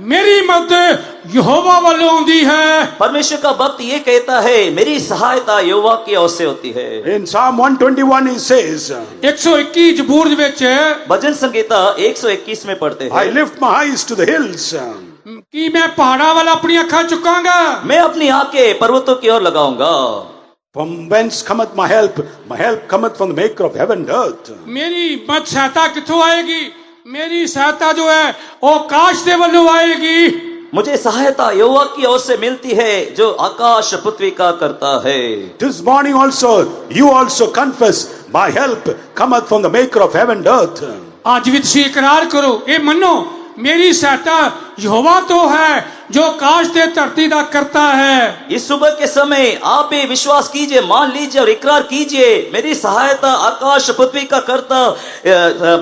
मेरी मदद यहोवा वालों आउंदी है। परमेश्वर का भक्त ये कहता है, मेरी सहायता यहोवा की ओर से होती है। In Psalm 121 he says, 121 ਜ਼ਬੂਰ ਦੇ ਵਿੱਚ भजन संगीता 121 में पढ़ते I हैं, lift my eyes to the hills. ਕੀ ਮੈਂ ਪਹਾੜਾਂ ਵੱਲ ਆਪਣੀਆਂ ਅੱਖਾਂ ਚੁੱਕਾਂਗਾ? मैं अपनी आंखें पर्वतों की ओर लगाऊंगा। From whence cometh my help? My help cometh from the maker of heaven and earth. ਮੇਰੀ ਮਦਦ ਸਹਾਇਤਾ ਕਿੱਥੋਂ ਆਏਗੀ? ਮੇਰੀ ਸਹਾਇਤਾ ਜੋ ਹੈ ਉਹ ਆਕਾਸ਼ ਦੇ ਵੱਲੋਂ ਆਏਗੀ। मुझे सहायता यहोवा की ओर से मिलती है जो आकाश पृथ्वी का करता है। This morning also, you also confess, my help cometh from the maker of heaven and earth. ਅੱਜ ਵੀ ਤੁਸੀਂ ਇਕਰਾਰ ਕਰੋ, ਇਹ ਮੰਨੋ, मेरी सहायता यहोवा तो है जो आकाश ते धरती दा करता है। इस सुबह के समय आप भी विश्वास कीजिए, मान लीजिए और इकरार कीजिए, मेरी सहायता आकाश पृथ्वी का करता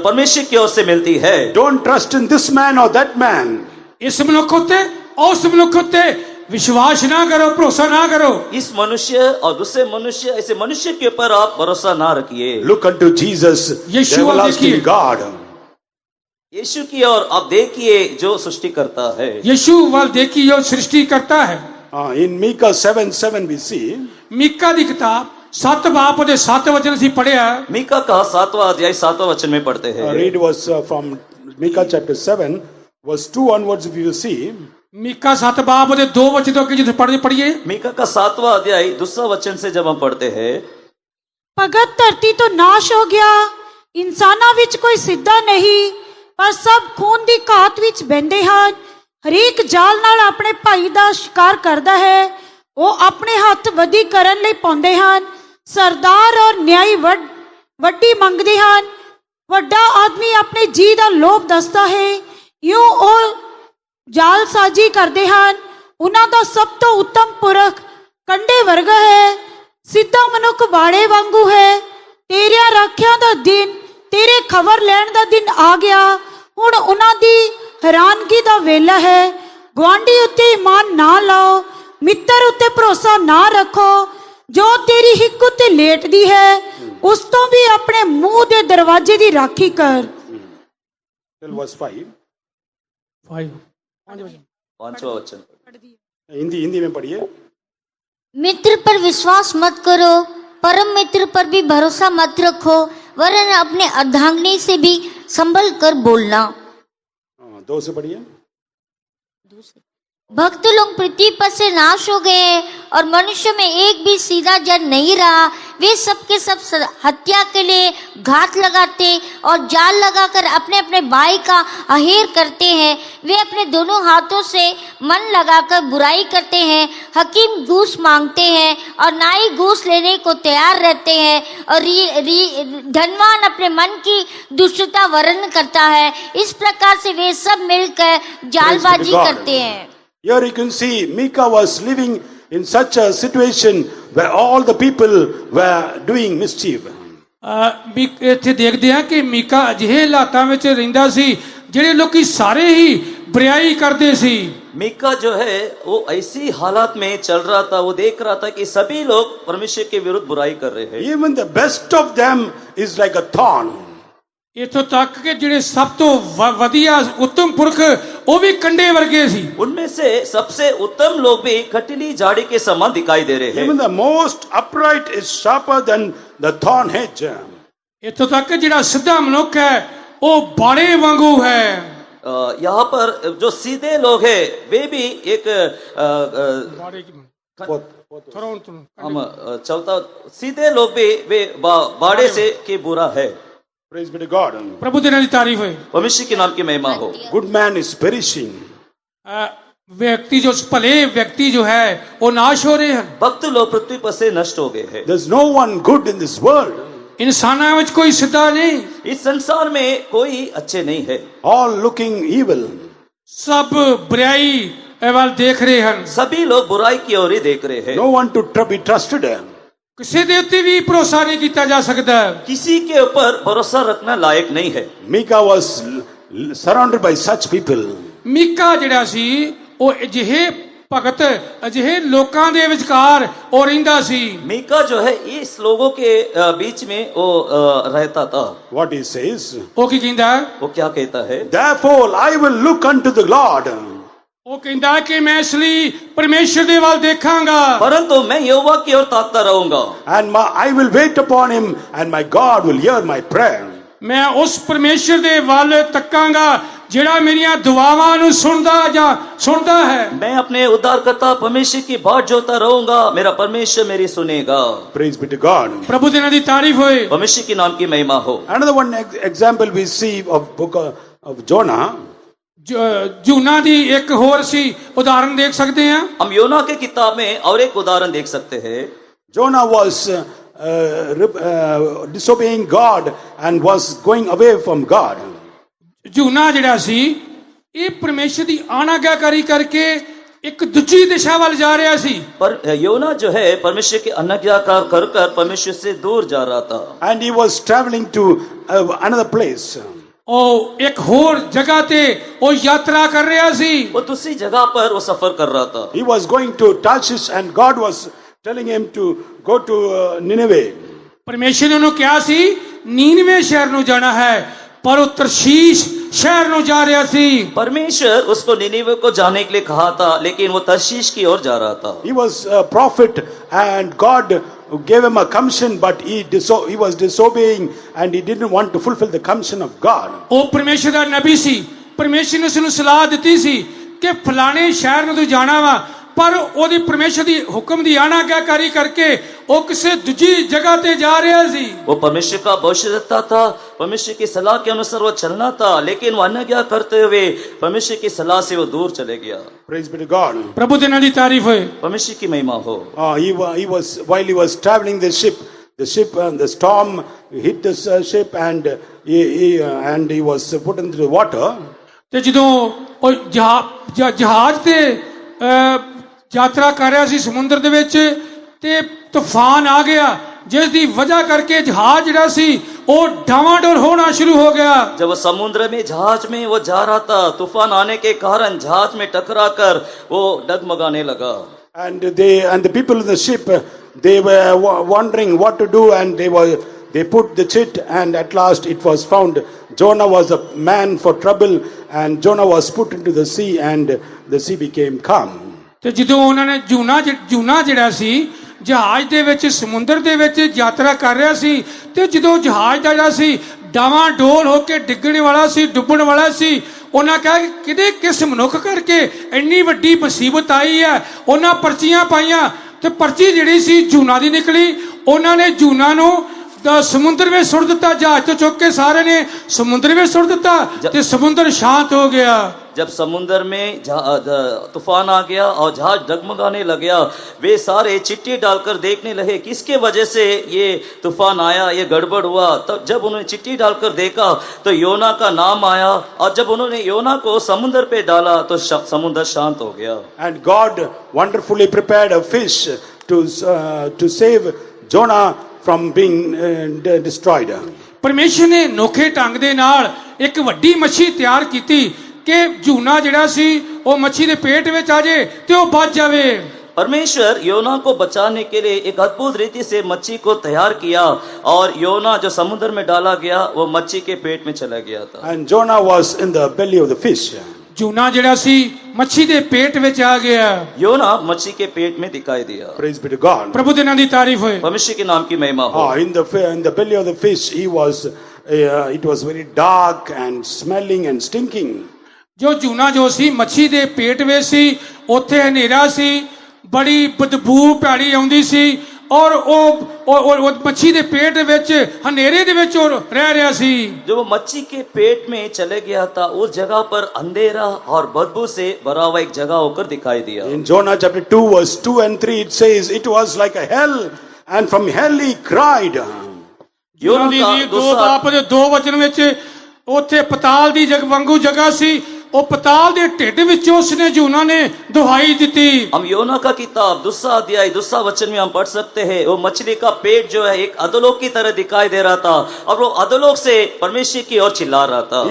परमेश्वर की ओर से मिलती है। Don't trust in this man or that man. इस मनुख उत्ते उस मनुख उत्ते विश्वास ना करो, भरोसा ना करो। इस मनुष्य और दूसरे मनुष्य, ऐसे मनुष्य के ऊपर आप भरोसा ना रखिए। Look unto Jesus, the Yeshua everlasting देखिए। God. यीशु की ओर आप देखिए जो सृष्टि करता है। यीशु वाल देखी जो सृष्टि करता है। In Micah 7:7 we see, Mika दी किताब 7 बाप ਦੇ 7 वचन ਅਸੀਂ ਪੜਿਆ। मीका का 7वां अध्याय 7वां वचन में पढ़ते हैं। read was from Micah chapter 7, verse 2 onwards if you see. Mika 7 बाप ਦੇ 2 वचन ਤੋਂ ਅੱਗੇ ਜਦੋਂ ਪੜ੍ਹੀਏ मीका का 7वां अध्याय दूसरा वचन से जब हम पढ़ते हैं, ਭਗਤ ਧਰਤੀ ਤੋਂ ਨਾਸ਼ ਹੋ ਗਿਆ, ਇਨਸਾਨਾਂ ਵਿੱਚ ਕੋਈ ਸਿੱਧਾ ਨਹੀਂ, ਪਰ ਸਭ ਖੂਨ ਦੀ ਘਾਟ ਵਿੱਚ ਬਹਿੰਦੇ ਹਨ। ਹਰੇਕ ਜਾਲ ਨਾਲ ਆਪਣੇ ਭਾਈ ਦਾ ਸ਼ਿਕਾਰ ਕਰਦਾ ਹੈ। ਉਹ ਆਪਣੇ ਹੱਥ ਵਧੀ ਕਰਨ ਲਈ ਪਾਉਂਦੇ ਹਨ। ਸਰਦਾਰ ਔਰ ਨਿਆਈ ਵੱਡੀ ਮੰਗਦੇ ਹਨ। ਵੱਡਾ ਆਦਮੀ ਆਪਣੇ ਜੀ ਦਾ ਲੋਭ ਦੱਸਦਾ ਹੈ। ਇਉਂ ਉਹ ਜਾਲਸਾਜ਼ੀ ਕਰਦੇ ਹਨ। ਉਹਨਾਂ ਦਾ ਸਭ ਤੋਂ ਉੱਤਮ ਪੁਰਖ ਕੰਡੇ ਵਰਗਾ ਹੈ। ਸਿੱਧਾ ਮਨੁੱਖ ਬਾੜੇ ਵਾਂਗੂ ਹੈ। ਤੇਰਿਆਂ ਰਾਖਿਆਂ ਦਾ ਦਿਨ, ਤੇਰੇ ਖਬਰ ਲੈਣ ਦਾ ਦਿਨ ਆ ਗਿਆ। ਹੁਣ ਉਹਨਾਂ ਦੀ ਹੈਰਾਨਗੀ ਦਾ ਵੇਲਾ ਹੈ। ਗੁਆਂਢੀ ਉੱਤੇ ਈਮਾਨ ਨਾ ਲਾਓ, ਮਿੱਤਰ ਉੱਤੇ ਭਰੋਸਾ ਨਾ ਰੱਖੋ। ਜੋ ਤੇਰੀ ਹਿੱਕ ਉੱਤੇ ਲੇਟਦੀ ਹੈ, ਉਸ ਤੋਂ ਵੀ ਆਪਣੇ ਮੂੰਹ ਦੇ ਦਰਵਾਜ਼ੇ ਦੀ ਰਾਖੀ ਕਰ। Till verse 5. 5 पांचवा वचन। हिंदी में पढ़िए। मित्र पर विश्वास मत करो, परम मित्र पर भी भरोसा मत रखो, वरन अपने अर्धांगिनी से भी संभल कर बोलना। 2 से पढ़िए। भक्त लोग पृथ्वी पर से नाश हो गए और मनुष्य में एक भी सीधा जन नहीं रहा। वे सब के सब हत्या के लिए घात लगाते और जाल लगाकर अपने अपने भाई का अहेर करते हैं। वे अपने दोनों हाथों से मन लगाकर बुराई करते हैं। हकीम घूस मांगते हैं और नाई घूस लेने को तैयार रहते हैं। और धनवान अपने मन की दुष्टता वर्णन करता है। इस प्रकार से वे सब मिलकर जालबाजी करते हैं। Here you can see Micah was living in such a situation where all the people were doing mischief. ਇੱਥੇ ਦੇਖਦੇ ਹਾਂ ਕਿ ਮੀਕਾ ਅਜਿਹੇ ਹਾਲਾਤਾਂ ਵਿੱਚ ਰਹਿੰਦਾ ਸੀ ਜਿਹੜੇ ਲੋਕੀ ਸਾਰੇ ਹੀ ਬੁਰਾਈ ਕਰਦੇ ਸੀ। मीका जो है वो ऐसी हालात में चल रहा था, वो देख रहा था कि सभी लोग परमेश्वर के विरुद्ध बुराई कर रहे हैं। Even the best of them is like a thorn. ਇੱਥੋਂ ਤੱਕ ਕਿ ਜਿਹੜੇ ਸਭ ਤੋਂ ਵਧੀਆ ਉੱਤਮ ਪੁਰਖ ਉਹ ਵੀ ਕੰਡੇ ਵਰਗੇ ਸੀ। उनमें से सबसे उत्तम लोग भी कटीली झाड़ी के समान दिखाई दे रहे हैं। Even the most upright is sharper than the thorn hedge. ਇੱਥੋਂ ਤੱਕ ਕਿ ਜਿਹੜਾ ਸਿੱਧਾ ਮਨੁੱਖ ਹੈ ਉਹ ਬਾੜੇ ਵਾਂਗੂ ਹੈ। यहाँ पर जो सीधे लोग हैं वे भी एक ਬਾੜੇ ਕੀ हम चलता सीधे लोग भी वे बाड़े से के बुरा है। Praise be to God. ਪ੍ਰਭੂ ਦੇ ਨਾਮ ਦੀ ਤਾਰੀਫ ਹੋਏ। परमेश्वर के नाम की महिमा हो। Good man is perishing. व्यक्ति जो भले व्यक्ति जो है वो नाश हो रहे हैं। भक्त लोग पृथ्वी पर से नष्ट हो गए हैं। There's no one good in this world. इंसानां विच कोई सिद्धा नहीं। इस संसार में कोई अच्छे नहीं है। All looking evil. सब बुराई ਵੱਲ देख रहे हैं। सभी लोग बुराई की ओर ही देख रहे हैं। No one to be trusted. ਕਿਸੇ ਦੇ ਉੱਤੇ ਵੀ ਭਰੋਸਾ ਨਹੀਂ ਕੀਤਾ ਜਾ ਸਕਦਾ। किसी के ऊपर भरोसा रखना लायक नहीं है। Micah was surrounded by such people. Mika ਜਿਹੜਾ ਸੀ ਉਹ ਅਜਿਹੇ ਭਗਤ ਅਜਿਹੇ ਲੋਕਾਂ ਦੇ ਵਿਚਕਾਰ ਉਹ ਰਹਿੰਦਾ ਸੀ। मीका जो है इस लोगों के बीच में वो रहता था। What he says? ਉਹ ਕੀ ਕਹਿੰਦਾ? वो क्या कहता है? Therefore I will look unto the Lord. ਉਹ ਕਹਿੰਦਾ ਕਿ ਮੈਂ ਇਸ ਲਈ ਪਰਮੇਸ਼ਰ ਦੇ ਵੱਲ ਦੇਖਾਂਗਾ। परंतु मैं यहोवा की ओर ताकता रहूंगा। And I will wait upon him and my God will hear my prayer. ਮੈਂ ਉਸ ਪਰਮੇਸ਼ਰ ਦੇ ਵੱਲ ਤੱਕਾਂਗਾ ਜਿਹੜਾ ਮੇਰੀਆਂ ਦੁਆਵਾਂ ਨੂੰ ਸੁਣਦਾ ਹੈ। मैं अपने उद्धारकर्ता परमेश्वर की बाट जोता रहूंगा। मेरा परमेश्वर मेरी सुनेगा। Praise be to God. ਪ੍ਰਭੂ ਦੇ ਨਾਮ ਦੀ ਤਾਰੀਫ ਹੋਏ। परमेश्वर के नाम की महिमा हो। Another one example we see of book of Jonah. ਜੂਨਾ ਦੀ ਇੱਕ ਹੋਰ ਸੀ ਉਦਾਹਰਨ ਦੇਖ ਸਕਦੇ ਹਾਂ। हम योना के किताब में और एक उदाहरण देख सकते हैं। Jonah was disobeying God and was going away from God. ਜੂਨਾ ਜਿਹੜਾ ਸੀ ਇਹ ਪਰਮੇਸ਼ਰ ਦੀ ਆਨਾਗਾਕਾਰੀ ਕਰਕੇ ਇੱਕ ਦੂਜੀ ਦਿਸ਼ਾ ਵੱਲ ਜਾ ਰਿਹਾ ਸੀ। पर योना जो है परमेश्वर के अनाज्ञाकार कर परमेश्वर से दूर जा रहा था। And he was traveling to another place. ਉਹ ਇੱਕ ਹੋਰ ਜਗ੍ਹਾ ਤੇ ਉਹ ਯਾਤਰਾ ਕਰ ਰਿਹਾ ਸੀ। वो दूसरी जगह पर वो सफर कर रहा था। He was going to Tarshish and God was telling him to go to Nineveh. ਪਰਮੇਸ਼ਰ ਨੇ ਉਹਨੂੰ ਕਿਹਾ ਸੀ ਨੀਨਵੇ ਸ਼ਹਿਰ ਨੂੰ ਜਾਣਾ ਹੈ, ਪਰ ਉਹ ਤਰਸ਼ੀਸ਼ ਸ਼ਹਿਰ ਨੂੰ ਜਾ ਰਿਹਾ ਸੀ। परमेश्वर उसको निनीवे को जाने के लिए कहा था, लेकिन वो तर्शीश की ओर जा रहा था। He was a prophet and God gave him a commission, but he was disobeying and he didn't want to fulfill the commission of God. ਉਹ ਪਰਮੇਸ਼ਰ ਦਾ ਨਬੀ ਸੀ। ਪਰਮੇਸ਼ਰ ਨੇ ਉਸ ਨੂੰ ਸਲਾਹ ਦਿੱਤੀ ਸੀ ਕਿ ਫਲਾਣੇ ਸ਼ਹਿਰ ਨੂੰ ਤੂੰ ਜਾਣਾ ਵਾ, ਪਰ ਉਹਦੀ ਪਰਮੇਸ਼ਰ ਦੀ ਹੁਕਮ ਦੀ ਆਨਾਕਾਰੀ ਕਰਕੇ ਉਹ ਕਿਸੇ ਦੂਜੀ ਜਗ੍ਹਾ ਤੇ ਜਾ ਰਿਹਾ ਸੀ। वो परमेश्वर का भविष्यद्वक्ता था, परमेश्वर की सलाह के अनुसार वो चलना था, लेकिन वो अन्य करते हुए परमेश्वर की सलाह से वो दूर चले गया। Praise be to God. ਪ੍ਰਭੂ ਦੇ ਨਾਂ ਦੀ ਤਾਰੀਫ ਹੋਏ। परमेश्वर की महिमा हो। He was while he was traveling the ship the storm hit the ship and he was put into the water. ਤੇ ਜਦੋਂ ਉਹ ਜਹਾਜ਼ ਤੇ ਯਾਤਰਾ ਕਰ ਰਿਹਾ ਸੀ ਸਮੁੰਦਰ ਦੇ ਵਿੱਚ, ਤੇ ਤੂਫਾਨ ਆ ਗਿਆ, ਜਿਸ ਦੀ ਵਜ੍ਹਾ ਕਰਕੇ ਜਹਾਜ਼ ਜਿਹੜਾ ਸੀ ਉਹ ਡਾਵਾਡੋਲ ਹੋਣਾ ਸ਼ੁਰੂ ਹੋ ਗਿਆ। जब वो समुद्र में जहाज में वो जा रहा था, तूफान आने के कारण जहाज में टकरा कर वो डगमगाने लगा। And the people in the ship, they were wondering what to do, and they put the chit, and at last it was found Jonah was a man for trouble, and Jonah was put into the sea, and the sea became calm. ਤੇ ਜਦੋਂ ਉਹਨਾਂ ਨੇ ਜੂਨਾ ਜਿਹੜਾ ਸੀ ਜਹਾਜ਼ ਦੇ ਵਿੱਚ ਸਮੁੰਦਰ ਦੇ ਵਿੱਚ ਯਾਤਰਾ ਕਰ ਰਿਹਾ ਸੀ, ਤੇ ਜਦੋਂ ਜਹਾਜ਼ ਦਾ ਜਿਹੜਾ ਸੀ ਡਾਵਾਂਡੋਲ ਹੋ ਕੇ ਡਿੱਗਣ ਵਾਲਾ ਸੀ, ਡੁੱਬਣ ਵਾਲਾ ਸੀ, ਉਹਨਾਂ ਕਿਹਾ ਕਿ ਕਿਹਦੇ ਕਿਸ ਮਨੁੱਖ ਕਰਕੇ ਇੰਨੀ ਵੱਡੀ ਮੁਸੀਬਤ ਆਈ ਹੈ। ਉਹਨਾਂ ਪਰਚੀਆਂ ਪਾਈਆਂ ਤੇ ਪਰਚੀ ਜਿਹੜੀ ਸੀ ਜੂਨਾ ਦੀ ਨਿਕਲੀ। ਉਹਨਾਂ ਨੇ ਜੂਨਾ ਨੂੰ ਸਮੁੰਦਰ ਵਿੱਚ ਸੁੱਟ ਦਿੱਤਾ, ਜਹਾਜ਼ ਤੋਂ ਚੁੱਕ ਕੇ ਸਾਰੇ ਨੇ ਸਮੁੰਦਰ ਵਿੱਚ ਸੁੱਟ ਦਿੱਤਾ ਤੇ ਸਮੁੰਦਰ ਸ਼ਾਂਤ ਹੋ ਗਿਆ। जब समुद्र में तूफान आ गया और जहाज डगमगाने लगा, वे सारे चिट्ठी डालकर देखने लगे किसके वजह से ये तूफान आया, ये गड़बड़ हुआ। तब जब उन्होंने चिट्ठी डालकर देखा तो योना का नाम आया, और जब उन्होंने योना को समुद्र पे डाला तो समुद्र शांत हो गया। And God wonderfully prepared a fish to save Jonah from being destroyed. ਪਰਮੇਸ਼ਰ ਨੇ ਨੋਖੇ ਢੰਗ ਦੇ ਨਾਲ ਇੱਕ ਵੱਡੀ ਮੱਛੀ ਤਿਆਰ ਕੀਤੀ ਕਿ ਜੂਨਾ ਜਿਹੜਾ ਸੀ ਉਹ ਮੱਛੀ ਦੇ ਪੇਟ ਵਿੱਚ ਆ ਜੇ ਤੇ ਉਹ ਬਚ ਜਾਵੇ। परमेश्वर योना को बचाने के लिए एक अद्भुत रीति से मच्छी को तैयार किया, और योना जो समुद्र में डाला गया वो मच्छी के पेट में चला गया था। And Jonah was in the belly of the fish. ਜੂਨਾ ਜਿਹੜਾ ਸੀ ਮੱਛੀ ਦੇ ਪੇਟ ਵਿੱਚ ਆ ਗਿਆ। योना मच्छी के पेट में दिखाई दिया। Praise be to God. ਪ੍ਰਭੂ ਦੇ ਨਾਂ ਦੀ ਤਾਰੀਫ ਹੋਏ। परमेश्वर के नाम की महिमा हो। In the belly of the fish, it was very dark and smelling and stinking. ਜੋ ਜੂਨਾ ਜੋ ਸੀ ਮੱਛੀ ਦੇ ਪੇਟ ਵਿੱਚ ਸੀ, ਉੱਥੇ ਹਨੇਰਾ ਸੀ, ਬੜੀ ਬਦਬੂ ਭੈੜੀ ਆਉਂਦੀ ਸੀ, ਔਰ ਉਹ ਮੱਛੀ ਦੇ ਪੇਟ ਵਿੱਚ ਹਨੇਰੇ ਦੇ ਵਿੱਚ ਉਹ ਰਹਿ ਰਿਹਾ ਸੀ। जो वो मच्छी के पेट में चले गया था, उस जगह पर अंधेरा और बदबू से भरा हुआ एक जगह होकर दिखाई दिया। In Jonah chapter 2 verse 2 and 3 it says it was like a hell, and from hell he cried. ਯੋਨਾ ਦੀ ਦੋ ਬਾਪ ਦੇ ਦੋ ਵਚਨ ਵਿੱਚ ਉੱਥੇ ਪਤਾਲ ਦੀ ਜਗ ਵਾਂਗੂ ਜਗ੍ਹਾ ਸੀ, ਉਹ ਪਤਾਲ ਦੇ ਢਿੱਡ ਵਿੱਚ ਉਸਨੇ ਜੂਨਾ ਨੇ ਦੁਹਾਈ ਦਿੱਤੀ। हम योना का किताब दूसरा अध्याय दूसरा वचन में हम पढ़ सकते हैं, वो मछली का पेट जो है एक अधोलोक की तरह दिखाई दे रहा था, और वो अधोलोक से परमेश्वर की ओर चिल्ला रहा था।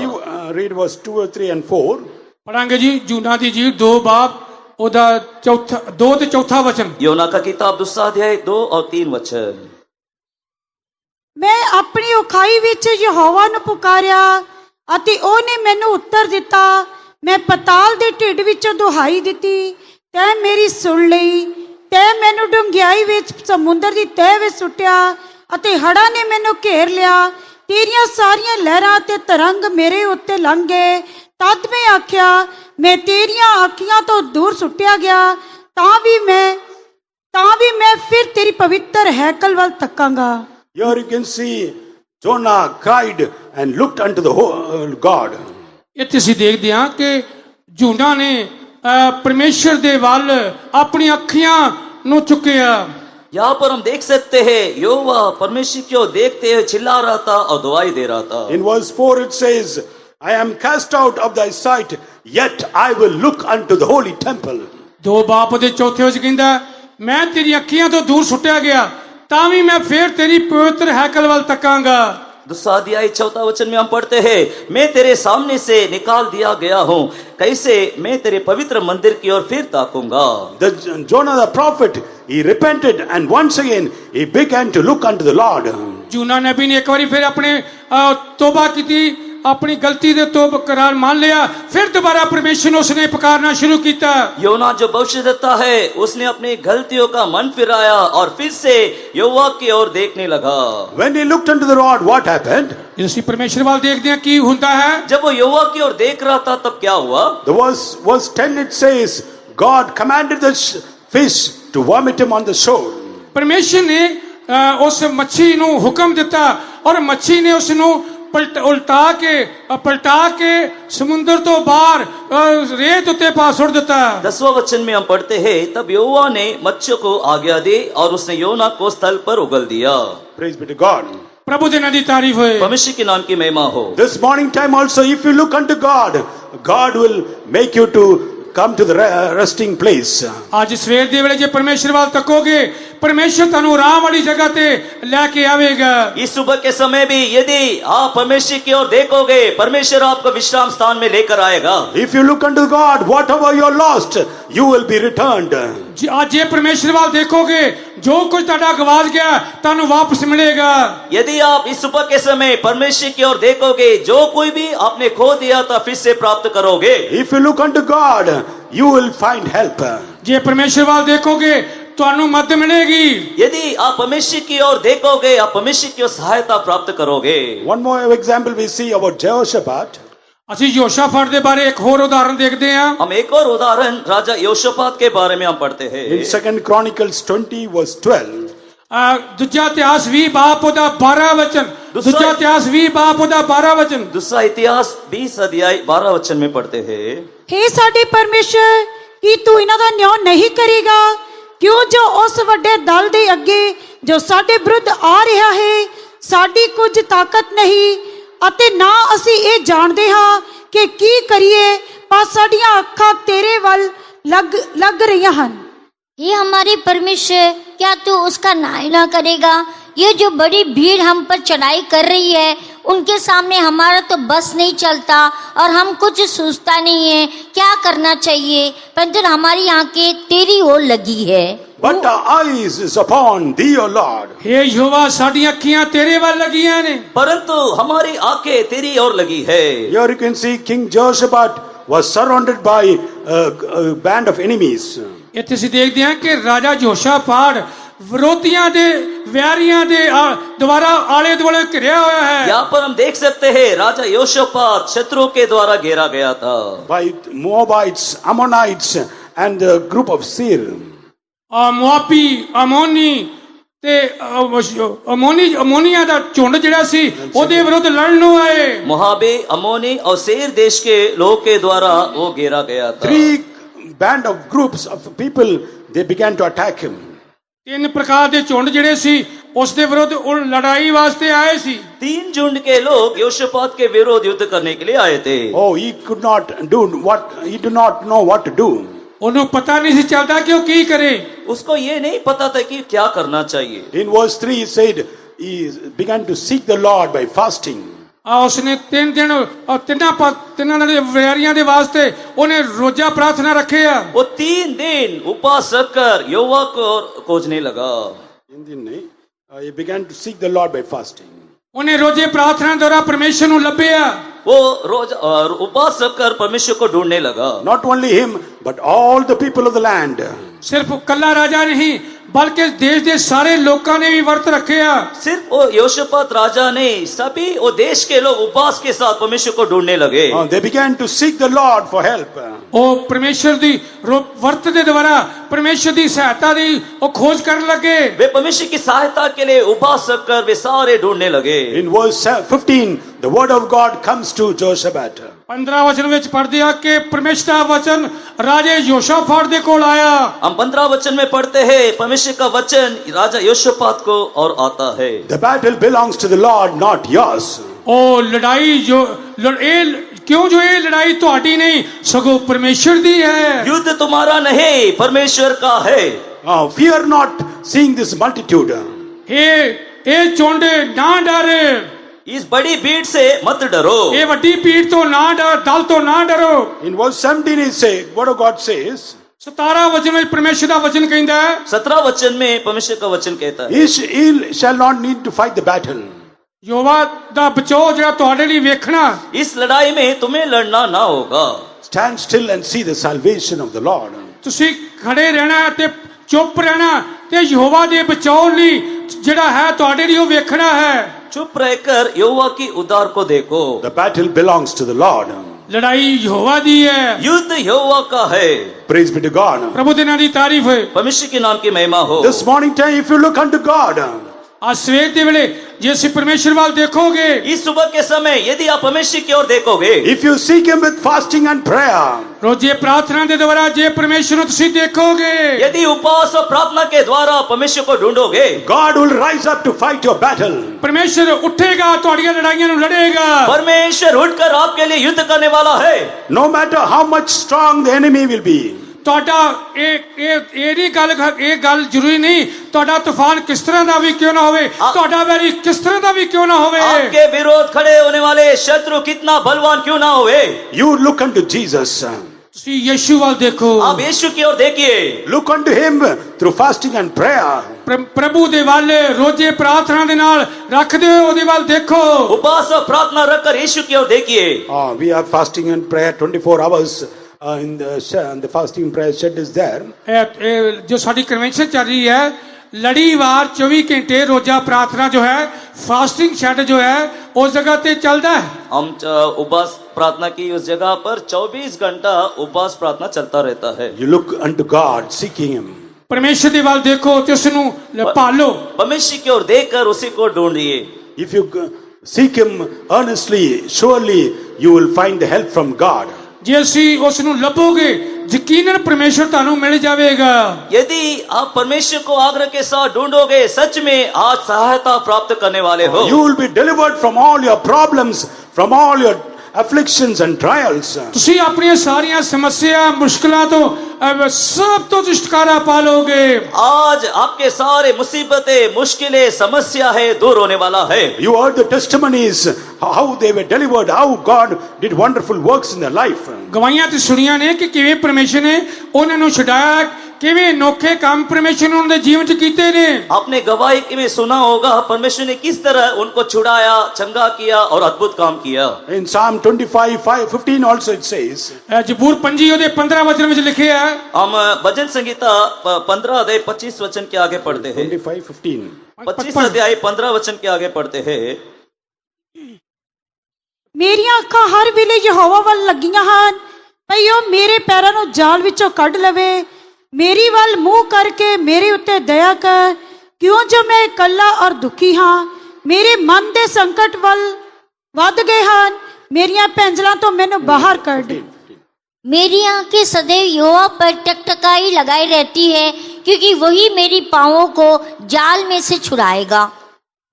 Read verse 2, 3 and 4. ਪੜਾਂਗੇ ਜੀ ਜੂਨਾ ਦੀ ਜੀ ਦੋ ਬਾਪ ਉਹਦਾ ਚੌਥਾ 2 ਤੇ ਚੌਥਾ ਵਚਨ। योना का किताब दूसरा अध्याय 2 और 3 वचन। ਮੈਂ ਆਪਣੀ ਔਖਾਈ ਵਿੱਚ ਯਹੋਵਾ ਨੂੰ ਪੁਕਾਰਿਆ ਅਤੇ ਉਹਨੇ ਮੈਨੂੰ ਉੱਤਰ ਦਿੱਤਾ। ਮੈਂ ਪਤਾਲ ਦੇ ਢਿੱਡ ਵਿੱਚੋਂ ਦੁਹਾਈ ਦਿੱਤੀ, ਤੈਂ ਮੇਰੀ ਸੁਣ ਲਈ। ਤੈਂ ਮੈਨੂੰ ਡੂੰਘਾਈ ਵਿੱਚ ਸਮੁੰਦਰ ਦੀ ਤਹਿ ਵਿੱਚ ਸੁੱਟਿਆ ਅਤੇ ਹੜ੍ਹਾਂ ਨੇ ਮੈਨੂੰ ਘੇਰ ਲਿਆ। ਤੇਰੀਆਂ ਸਾਰੀਆਂ ਲਹਿਰਾਂ ਤੇ ਤਰੰਗ ਮੇਰੇ ਉੱਤੇ ਲੰਘ ਗਏ। ਤਦ ਮੈਂ ਆਖਿਆ, ਮੈਂ ਤੇਰੀਆਂ ਅੱਖੀਆਂ ਤੋਂ ਦੂਰ ਸੁੱਟਿਆ ਗਿਆ, ਤਾਂ ਵੀ ਮੈਂ ਫਿਰ ਤੇਰੀ ਪਵਿੱਤਰ ਹੈਕਲ ਵੱਲ ਤੱਕਾਂਗਾ। Here you can see Jonah cried and looked unto the God. ਇੱਥੇ ਅਸੀਂ ਦੇਖਦੇ ਹਾਂ ਕਿ ਜੂਨਾ ਨੇ ਪਰਮੇਸ਼ਰ ਦੇ ਵੱਲ ਆਪਣੀ ਅੱਖੀਆਂ ਨੂੰ ਚੁੱਕਿਆ। यहाँ पर हम देख सकते हैं यहोवा परमेश्वर को देखते हुए चिल्ला रहा था और दुआई दे रहा था। In verse 4 it says, I am cast out of thy sight, yet I will look unto the holy temple. ਦੋ ਬਾਪ ਦੇ ਚੌਥੇ ਵਿੱਚ ਕਹਿੰਦਾ, ਮੈਂ ਤੇਰੀ ਅੱਖੀਆਂ ਤੋਂ ਦੂਰ ਸੁੱਟਿਆ ਗਿਆ, ਤਾਂ ਵੀ ਮੈਂ ਫੇਰ ਤੇਰੀ ਪਵਿੱਤਰ ਹੈਕਲ ਵੱਲ ਤੱਕਾਂਗਾ। दूसरा अध्याय 4 वचन में हम पढ़ते हैं, मैं तेरे सामने से निकाल दिया गया हूँ, कैसे मैं तेरे पवित्र मंदिर की ओर फिर ताकूंगा। Jonah the prophet, he repented and once again he began to look unto the Lord. जूना नबी ने एक बारी फिर अपने तौबा की थी, अपनी गलती दे तौबा करार मान लिया, फिर दोबारा परमेश्वर ने उसने पुकारना शुरू किया। योना जो भविष्यद्वक्ता है, उसने अपनी गलतियों का मन फिराया और फिर से यहोवा की ओर देखने लगा। When he looked unto the Lord, what happened? ਅਸੀਂ परमेश्वर वाल देखते हैं की होता है। जब वो यहोवा की ओर देख रहा था तब क्या हुआ? The verse 10 it says, God commanded the fish to vomit him on the shore. परमेश्वर ने उस मच्छी ਨੂੰ ਹੁਕਮ ਦਿੱਤਾ और मच्छी ने ਉਸ ਨੂੰ पलटा के समुद्र तो बाहर रेत उत्ते पा सुट दिता। 10वां वचन में हम पढ़ते हैं, तब यहोवा ने मच्छियों को आज्ञा दी और उसने योना को स्थल पर उगल दिया। Praise be to God. प्रभु के नाम की तारीफ होए। परमेश्वर के नाम की महिमा हो। This morning time also, if you look unto God, God will make you to come to the resting place. आज सवेर दे वेले जे परमेश्वर वाल तकोगे, परमेश्वर तनु आराम वाली जगह ते लेके आवेगा। इस सुबह के समय भी यदि आप परमेश्वर की ओर देखोगे, परमेश्वर आपको विश्राम स्थान में लेकर आएगा। If you look unto God, whatever you lost, you will be returned. आज जे परमेश्वर वाल देखोगे, जो कुछ ताड़ा गवाच गया तानु वापस मिलेगा। यदि आप इस सुबह के समय परमेश्वर की ओर देखोगे, जो कोई भी आपने खो दिया था फिर से प्राप्त करोगे। If you look unto God, you will find help. जे परमेश्वर वाल देखोगे तानु मदद मिलेगी। यदि आप परमेश्वर की ओर देखोगे, आप परमेश्वर की ओर सहायता प्राप्त करोगे। One more example we see about Jehoshaphat. ਅਸੀਂ ਯਹੋਸ਼ਾਫਾਟ ਦੇ ਬਾਰੇ ਇੱਕ ਹੋਰ ਉਦਾਹਰਣ ਦੇਖਦੇ ਹਾਂ। हम एक और उदाहरण राजा यहोशापात के बारे में हम पढ़ते हैं। In 2 Chronicles 20 verse 12. ਦੂਜਾ ਇਤਿਹਾਸ 20 ਬਾਪ ਉਹਦਾ 12 वचन। दूसरा इतिहास 20 बाप ਉਹਦਾ 12 वचन। दूसरा इतिहास 20 अध्याय 12 वचन में पढ़ते हैं, हे ਸਾਡੇ ਪਰਮੇਸ਼ਰ, ਕੀ ਤੂੰ ਇਹਨਾਂ ਦਾ ਨਿਆਂ ਨਹੀਂ ਕਰੇਗਾ? ਕਿਉਂ ਜੋ ਉਸ ਵੱਡੇ ਦਲ ਦੇ ਅੱਗੇ ਜੋ ਸਾਡੇ ਵਿਰੁੱਧ ਆ ਰਿਹਾ ਹੈ, ਸਾਡੀ ਕੁਝ ਤਾਕਤ ਨਹੀਂ ਅਤੇ ਨਾ ਅਸੀਂ ਇਹ ਜਾਣਦੇ ਹਾਂ ਕਿ ਕੀ ਕਰੀਏ, ਪਰ ਸਾਡੀਆਂ ਅੱਖਾਂ ਤੇਰੇ ਵੱਲ ਲੱਗ ਰਹੀਆਂ ਹਨ। ये हमारे परमेश्वर, क्या तू उसका न्याय ना करेगा? ये जो बड़ी भीड़ हम पर चढ़ाई कर रही है, उनके सामने हमारा तो बस नहीं चलता और हम कुछ सोचता नहीं है क्या करना चाहिए, परंतु हमारी आंखें तेरी ओर लगी है। But our eyes is upon thee, O Lord. हे यहोवा, साडियां अखियां तेरे ਵੱਲ ਲੱਗੀਆਂ ਨੇ। परंतु हमारी आंखें तेरी ओर लगी है। Here you can see King Jehoshaphat was surrounded by a band of enemies. ਇੱਥੇ ਅਸੀਂ ਦੇਖਦੇ ਹਾਂ ਕਿ ਰਾਜਾ ਯਹੋਸ਼ਾਫਾਟ ਵਿਰੋਧੀਆਂ ਦੇ ਵੈਰੀਆਂ ਦੇ ਦੁਆਰਾ ਆਲੇ ਦੁਆਲੇ ਘਿਰਿਆ ਹੋਇਆ ਹੈ। यहाँ पर हम देख सकते हैं राजा यहोशापात शत्रुओं के द्वारा घेरा गया था। By Moabites, Ammonites and the group of Seir. ਮੁਆਬੀ, ਅਮੋਨੀ ਤੇ ਅਮੋਨੀਆ ਦਾ ਝੁੰਡ ਜਿਹੜਾ ਸੀ ਉਹਦੇ ਵਿਰੁੱਧ ਲੜਨ ਨੂੰ ਆਏ। मोहाबे, अमोनी और सेर देश के लोगों के द्वारा वो घेरा गया था। 3 band of groups of people, they began to attack him. ਤਿੰਨ ਪ੍ਰਕਾਰ ਦੇ ਝੁੰਡ ਜਿਹੜੇ ਸੀ ਉਸ ਦੇ ਵਿਰੁੱਧ ਉਹ ਲੜਾਈ ਵਾਸਤੇ ਆਏ ਸੀ। 3 झुंड के लोग यहोशापात के विरोध युद्ध करने के लिए आए थे। Oh, he did not know what to do. ਉਹਨੂੰ ਪਤਾ ਨਹੀਂ ਸੀ ਚੱਲਦਾ ਕਿ ਉਹ ਕੀ ਕਰੇ। उसको ये नहीं पता था कि क्या करना चाहिए। In verse 3 he said, he began to seek the Lord by fasting. ਉਸਨੇ 3 ਦਿਨ ਤਿੰਨਾਂ ਦੇ ਵੈਰੀਆਂ ਦੇ ਵਾਸਤੇ ਉਹਨੇ ਰੋਜ਼ਾ ਪ੍ਰਾਰਥਨਾ ਰੱਖਿਆ। वो 3 दिन उपवास रखकर यहोवा को खोजने लगा। He began to seek the Lord by fasting. ਉਹਨੇ ਰੋਜ਼ੇ ਪ੍ਰਾਰਥਨਾ ਦੁਆਰਾ ਪਰਮੇਸ਼ਰ ਨੂੰ ਲੱਭਿਆ। वो रोज उपवास रखकर परमेश्वर को ढूंढने लगा। Not only him, but all the people of the land. ਸਿਰਫ ਕੱਲਾ ਰਾਜਾ ਨਹੀਂ बल्कि देश के सारे लोगों ने भी व्रत रखे। सिर्फ वो यहोशापात राजा ने, सभी वो देश के लोग उपवास के साथ परमेश्वर को ढूंढने लगे। They began to seek the Lord for help. वो परमेश्वर दी व्रत के द्वारा परमेश्वर दी सहायता दी वो खोज करने लगे। वे परमेश्वर की सहायता के लिए उपवास रखकर वे सारे ढूंढने लगे। In verse 15, the word of God comes to Jehoshaphat. 15 वचन में पढ़ दिया कि परमेश्वर का वचन राजे यहोशापात दे कोल आया। हम 15 वचन में पढ़ते हैं, परमेश्वर का वचन राजा यहोशापात को और आता है। The battle belongs to the Lord, not yours. ओ लड़ाई क्यों जो ये लड़ाई तुम्हारी नहीं सगो परमेश्वर दी है। युद्ध तुम्हारा नहीं परमेश्वर का है। Fear not seeing this multitude. हे चोंडे ना डरे। इस बड़ी भीड़ से मत डरो। ਇਹ ਵੱਡੀ ਭੀੜ ਤੋਂ ਨਾ ਡਰ, ਦਲ ਤੋਂ ਨਾ ਡਰੋ। In verse 17 he said, what of God says? 17 ਵਚਨ ਵਿੱਚ ਪਰਮੇਸ਼ਰ ਦਾ ਵਚਨ ਕਹਿੰਦਾ ਹੈ 17 वचन में परमेश्वर का वचन कहता है, He shall not need to fight the battle. Iowa ਦਾ ਬਚਾਓ ਜਿਹੜਾ ਤੁਹਾਡੇ ਲਈ ਵੇਖਣਾ। इस लड़ाई में तुम्हें लड़ना ना होगा। Stand still and see the salvation of the Lord. ਤੁਸੀਂ ਖੜੇ ਰਹਿਣਾ ਹੈ ਤੇ ਚੁੱਪ ਰਹਿਣਾ ਤੇ ਯਹੋਵਾ ਦੇ ਬਚਾਓ ਲਈ ਜਿਹੜਾ ਹੈ ਤੁਹਾਡੇ ਲਈ ਉਹ ਵੇਖਣਾ ਹੈ। चुप रहकर यहोवा की उद्धार को देखो। The battle belongs to the Lord. ਲੜਾਈ ਯਹੋਵਾ ਦੀ ਹੈ। युद्ध यहोवा का है। Praise be to God. ਪ੍ਰਭੂ ਦੇ ਨਾਂ ਦੀ ਤਾਰੀਫ ਹੈ। परमेश्वर के नाम की महिमा हो। This morning time, if you look unto God, आज ਸਵੇਰ ਦੇ ਵੇਲੇ ਜੇ ਤੁਸੀਂ ਪਰਮੇਸ਼ਰ ਵੱਲ ਦੇਖੋਗੇ, इस सुबह के समय यदि आप परमेश्वर की ओर देखोगे, if you seek Him with fasting and prayer, ਰੋਜ਼ੇ ਪ੍ਰਾਰਥਨਾ ਦੇ ਦੁਆਰਾ ਜੇ ਪਰਮੇਸ਼ਰ ਨੂੰ ਤੁਸੀਂ ਦੇਖੋਗੇ, यदि उपवास और प्रार्थना के द्वारा परमेश्वर को ढूंढोगे, God will rise up to fight your battle. ਪਰਮੇਸ਼ਰ ਉੱਠੇਗਾ ਤੁਹਾਡੀਆਂ ਲੜਾਈਆਂ ਨੂੰ ਲੜੇਗਾ। परमेश्वर उठकर आपके लिए युद्ध करने वाला है। No matter how much strong the enemy will be. ਤੁਹਾਡਾ ਇਹ ਨਹੀਂ ਇਹ ਗੱਲ ਜ਼ਰੂਰੀ ਨਹੀਂ ਤੁਹਾਡਾ ਤੂਫਾਨ ਕਿਸ ਤਰ੍ਹਾਂ ਦਾ ਵੀ ਕਿਉਂ ਨਾ ਹੋਵੇ, ਤੁਹਾਡਾ ਵੈਰੀ ਕਿਸ ਤਰ੍ਹਾਂ ਦਾ ਵੀ ਕਿਉਂ ਨਾ ਹੋਵੇ, आपके विरोध खड़े होने वाले शत्रु कितना बलवान क्यों ना होवे, You look unto Jesus. ਤੁਸੀਂ ਯਿਸੂ ਵੱਲ ਦੇਖੋ। आप यीशु की ओर देखिए। Look unto Him through fasting and prayer. ਪ੍ਰਭੂ ਦੇ ਵੱਲ ਰੋਜ਼ੇ ਪ੍ਰਾਰਥਨਾ ਦੇ ਨਾਲ ਰੱਖਦੇ ਹੋਏ ਉਹਦੇ ਵੱਲ ਦੇਖੋ। उपवास और प्रार्थना रखकर यीशु की ओर देखिए। We are fasting and prayer 24 hours. In the fasting prayer shed is there. ਇਹ ਜੋ ਸਾਡੀ ਕਨਵੈਨਸ਼ਨ ਚੱਲ ਰਹੀ ਹੈ ਲੜੀਵਾਰ 24 ਘੰਟੇ ਰੋਜ਼ਾ ਪ੍ਰਾਰਥਨਾ ਜੋ ਹੈ ਫਾਸਟਿੰਗ ਸ਼ੈਡ ਜੋ ਹੈ ਉਸ ਜਗ੍ਹਾ ਤੇ ਚੱਲਦਾ ਹੈ। हम उपवास प्रार्थना की उस जगह पर 24 घंटा उपवास प्रार्थना चलता रहता है। You look unto God, seeking Him. ਪਰਮੇਸ਼ਰ ਦੇ ਵੱਲ ਦੇਖੋ ਤੇ ਉਸ ਨੂੰ ਭਾਲੋ। परमेश्वर की ओर देखकर उसी को ढूंढिए। If you seek Him earnestly, surely you will find help from God. ਜੇ ਅਸੀਂ ਉਸ ਨੂੰ ਲੱਭੋਗੇ ਯਕੀਨਨ ਪਰਮੇਸ਼ਰ ਤੁਹਾਨੂੰ ਮਿਲ ਜਾਵੇਗਾ। यदि आप परमेश्वर को आग्रह के साथ ढूंढोगे, सच में आज सहायता प्राप्त करने वाले हो। You will be delivered from all your problems, from all your afflictions and trials. ਤੁਸੀਂ ਆਪਣੀਆਂ ਸਾਰੀਆਂ ਸਮੱਸਿਆ ਮੁਸ਼ਕਲਾਂ ਤੋਂ ਸਭ ਤੋਂ ਛੁਟਕਾਰਾ ਪਾ ਲੋਗੇ। आज आपके सारे मुसीबतें, मुश्किलें, समस्या है दूर होने वाला है। You heard the testimonies, how they were delivered, how God did wonderful works in their life. ਗਵਾਹੀਆਂ ਤੇ ਸੁਣੀਆਂ ਨੇ ਕਿ ਕਿਵੇਂ ਪਰਮੇਸ਼ਰ ਨੇ ਉਹਨਾਂ ਨੂੰ ਛੁਡਾਇਆ, ਕਿਵੇਂ ਅਨੋਖੇ ਕੰਮ ਪਰਮੇਸ਼ਰ ਨੇ ਉਹਨਾਂ ਦੇ ਜੀਵਨ 'ਚ ਕੀਤੇ ਨੇ। आपने गवाही में सुना होगा परमेश्वर ने किस तरह उनको छुड़ाया, चंगा किया और अद्भुत काम किया। In Psalm 25:15 also it says, ਜ਼ਬੂਰ 5 ਉਹਦੇ 15 ਵਚਨ ਵਿੱਚ ਲਿਖਿਆ ਹੈ। हम भजन संगीता 15 अध्याय 25 वचन के आगे पढ़ते हैं। 25:15. 25 अध्याय 15 वचन के आगे पढ़ते हैं। ਮੇਰੀਆਂ ਅੱਖਾਂ ਹਰ ਵੇਲੇ ਯਹੋਵਾ ਵੱਲ ਲੱਗੀਆਂ ਹਨ ਭਈ ਉਹ ਮੇਰੇ ਪੈਰਾਂ ਨੂੰ ਜਾਲ ਵਿੱਚੋਂ ਕੱਢ ਲਵੇ। ਮੇਰੀ ਵੱਲ ਮੂੰਹ ਕਰਕੇ ਮੇਰੇ ਉੱਤੇ ਦਇਆ ਕਰ, ਕਿਉਂ ਜੋ ਮੈਂ ਇਕੱਲਾ ਔਰ ਦੁਖੀ ਹਾਂ। ਮੇਰੇ ਮਨ ਦੇ ਸੰਕਟ ਵੱਧ ਗਏ ਹਨ, ਮੇਰੀਆਂ ਪੈਂਜਲਾਂ ਤੋਂ ਮੈਨੂੰ ਬਾਹਰ ਕੱਢ। मेरी आंखें सदैव यहोवा पर टकटकाई लगाई रहती है, क्योंकि वही मेरी पाँवों को जाल में से छुड़ाएगा।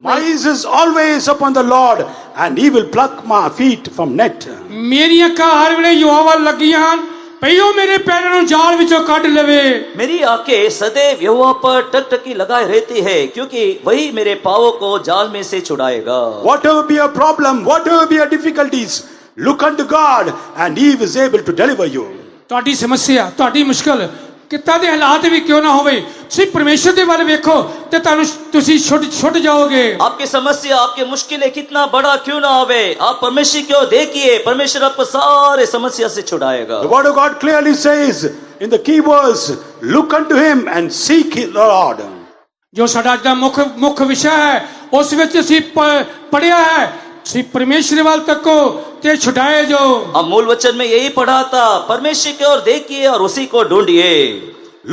My eyes is always upon the Lord, and He will pluck my feet from net. ਮੇਰੀਆਂ ਅੱਖਾਂ ਹਰ ਵੇਲੇ ਯਹੋਵਾ ਵੱਲ ਲੱਗੀਆਂ ਹਨ ਭਈ ਉਹ ਮੇਰੇ ਪੈਰਾਂ ਨੂੰ ਜਾਲ ਵਿੱਚੋਂ ਕੱਢ ਲਵੇ। मेरी आंखें सदैव यहोवा पर टकटकी लगाए रहती है, क्योंकि वही मेरे पाँवों को जाल में से छुड़ाएगा। Whatever be your problem, whatever be your difficulties, look unto God, and He is able to deliver you. ਤੁਹਾਡੀ ਸਮੱਸਿਆ, ਤੁਹਾਡੀ ਮੁਸ਼ਕਲ ਕਿੱਦਾਂ ਦੇ ਹਾਲਾਤ ਵੀ ਕਿਉਂ ਨਾ ਹੋਵੇ, ਤੁਸੀਂ ਪਰਮੇਸ਼ਰ ਦੇ ਵੱਲ ਵੇਖੋ ਤੇ ਤੁਸੀਂ ਛੁੱਟ ਜਾਓਗੇ। आपकी समस्या, आपकी मुश्किलें कितना बड़ा क्यों ना होवे, आप परमेश्वर की ओर देखिए, परमेश्वर आपको सारे समस्या से छुड़ाएगा। The word of God clearly says in the key verse, look unto Him and seek the Lord. ਜੋ ਸਾਡਾ ਅੱਜ ਦਾ ਮੁੱਖ ਵਿਸ਼ਾ ਹੈ ਉਸ ਵਿੱਚ ਅਸੀਂ ਪੜਿਆ ਹੈ ਤੁਸੀਂ ਪਰਮੇਸ਼ਰ ਵੱਲ ਤੱਕੋ ਤੇ ਛੁਡਾਏ ਜੋ। अब मूल वचन में यही पढ़ा था, परमेश्वर की ओर देखिए और उसी को ढूंढिए।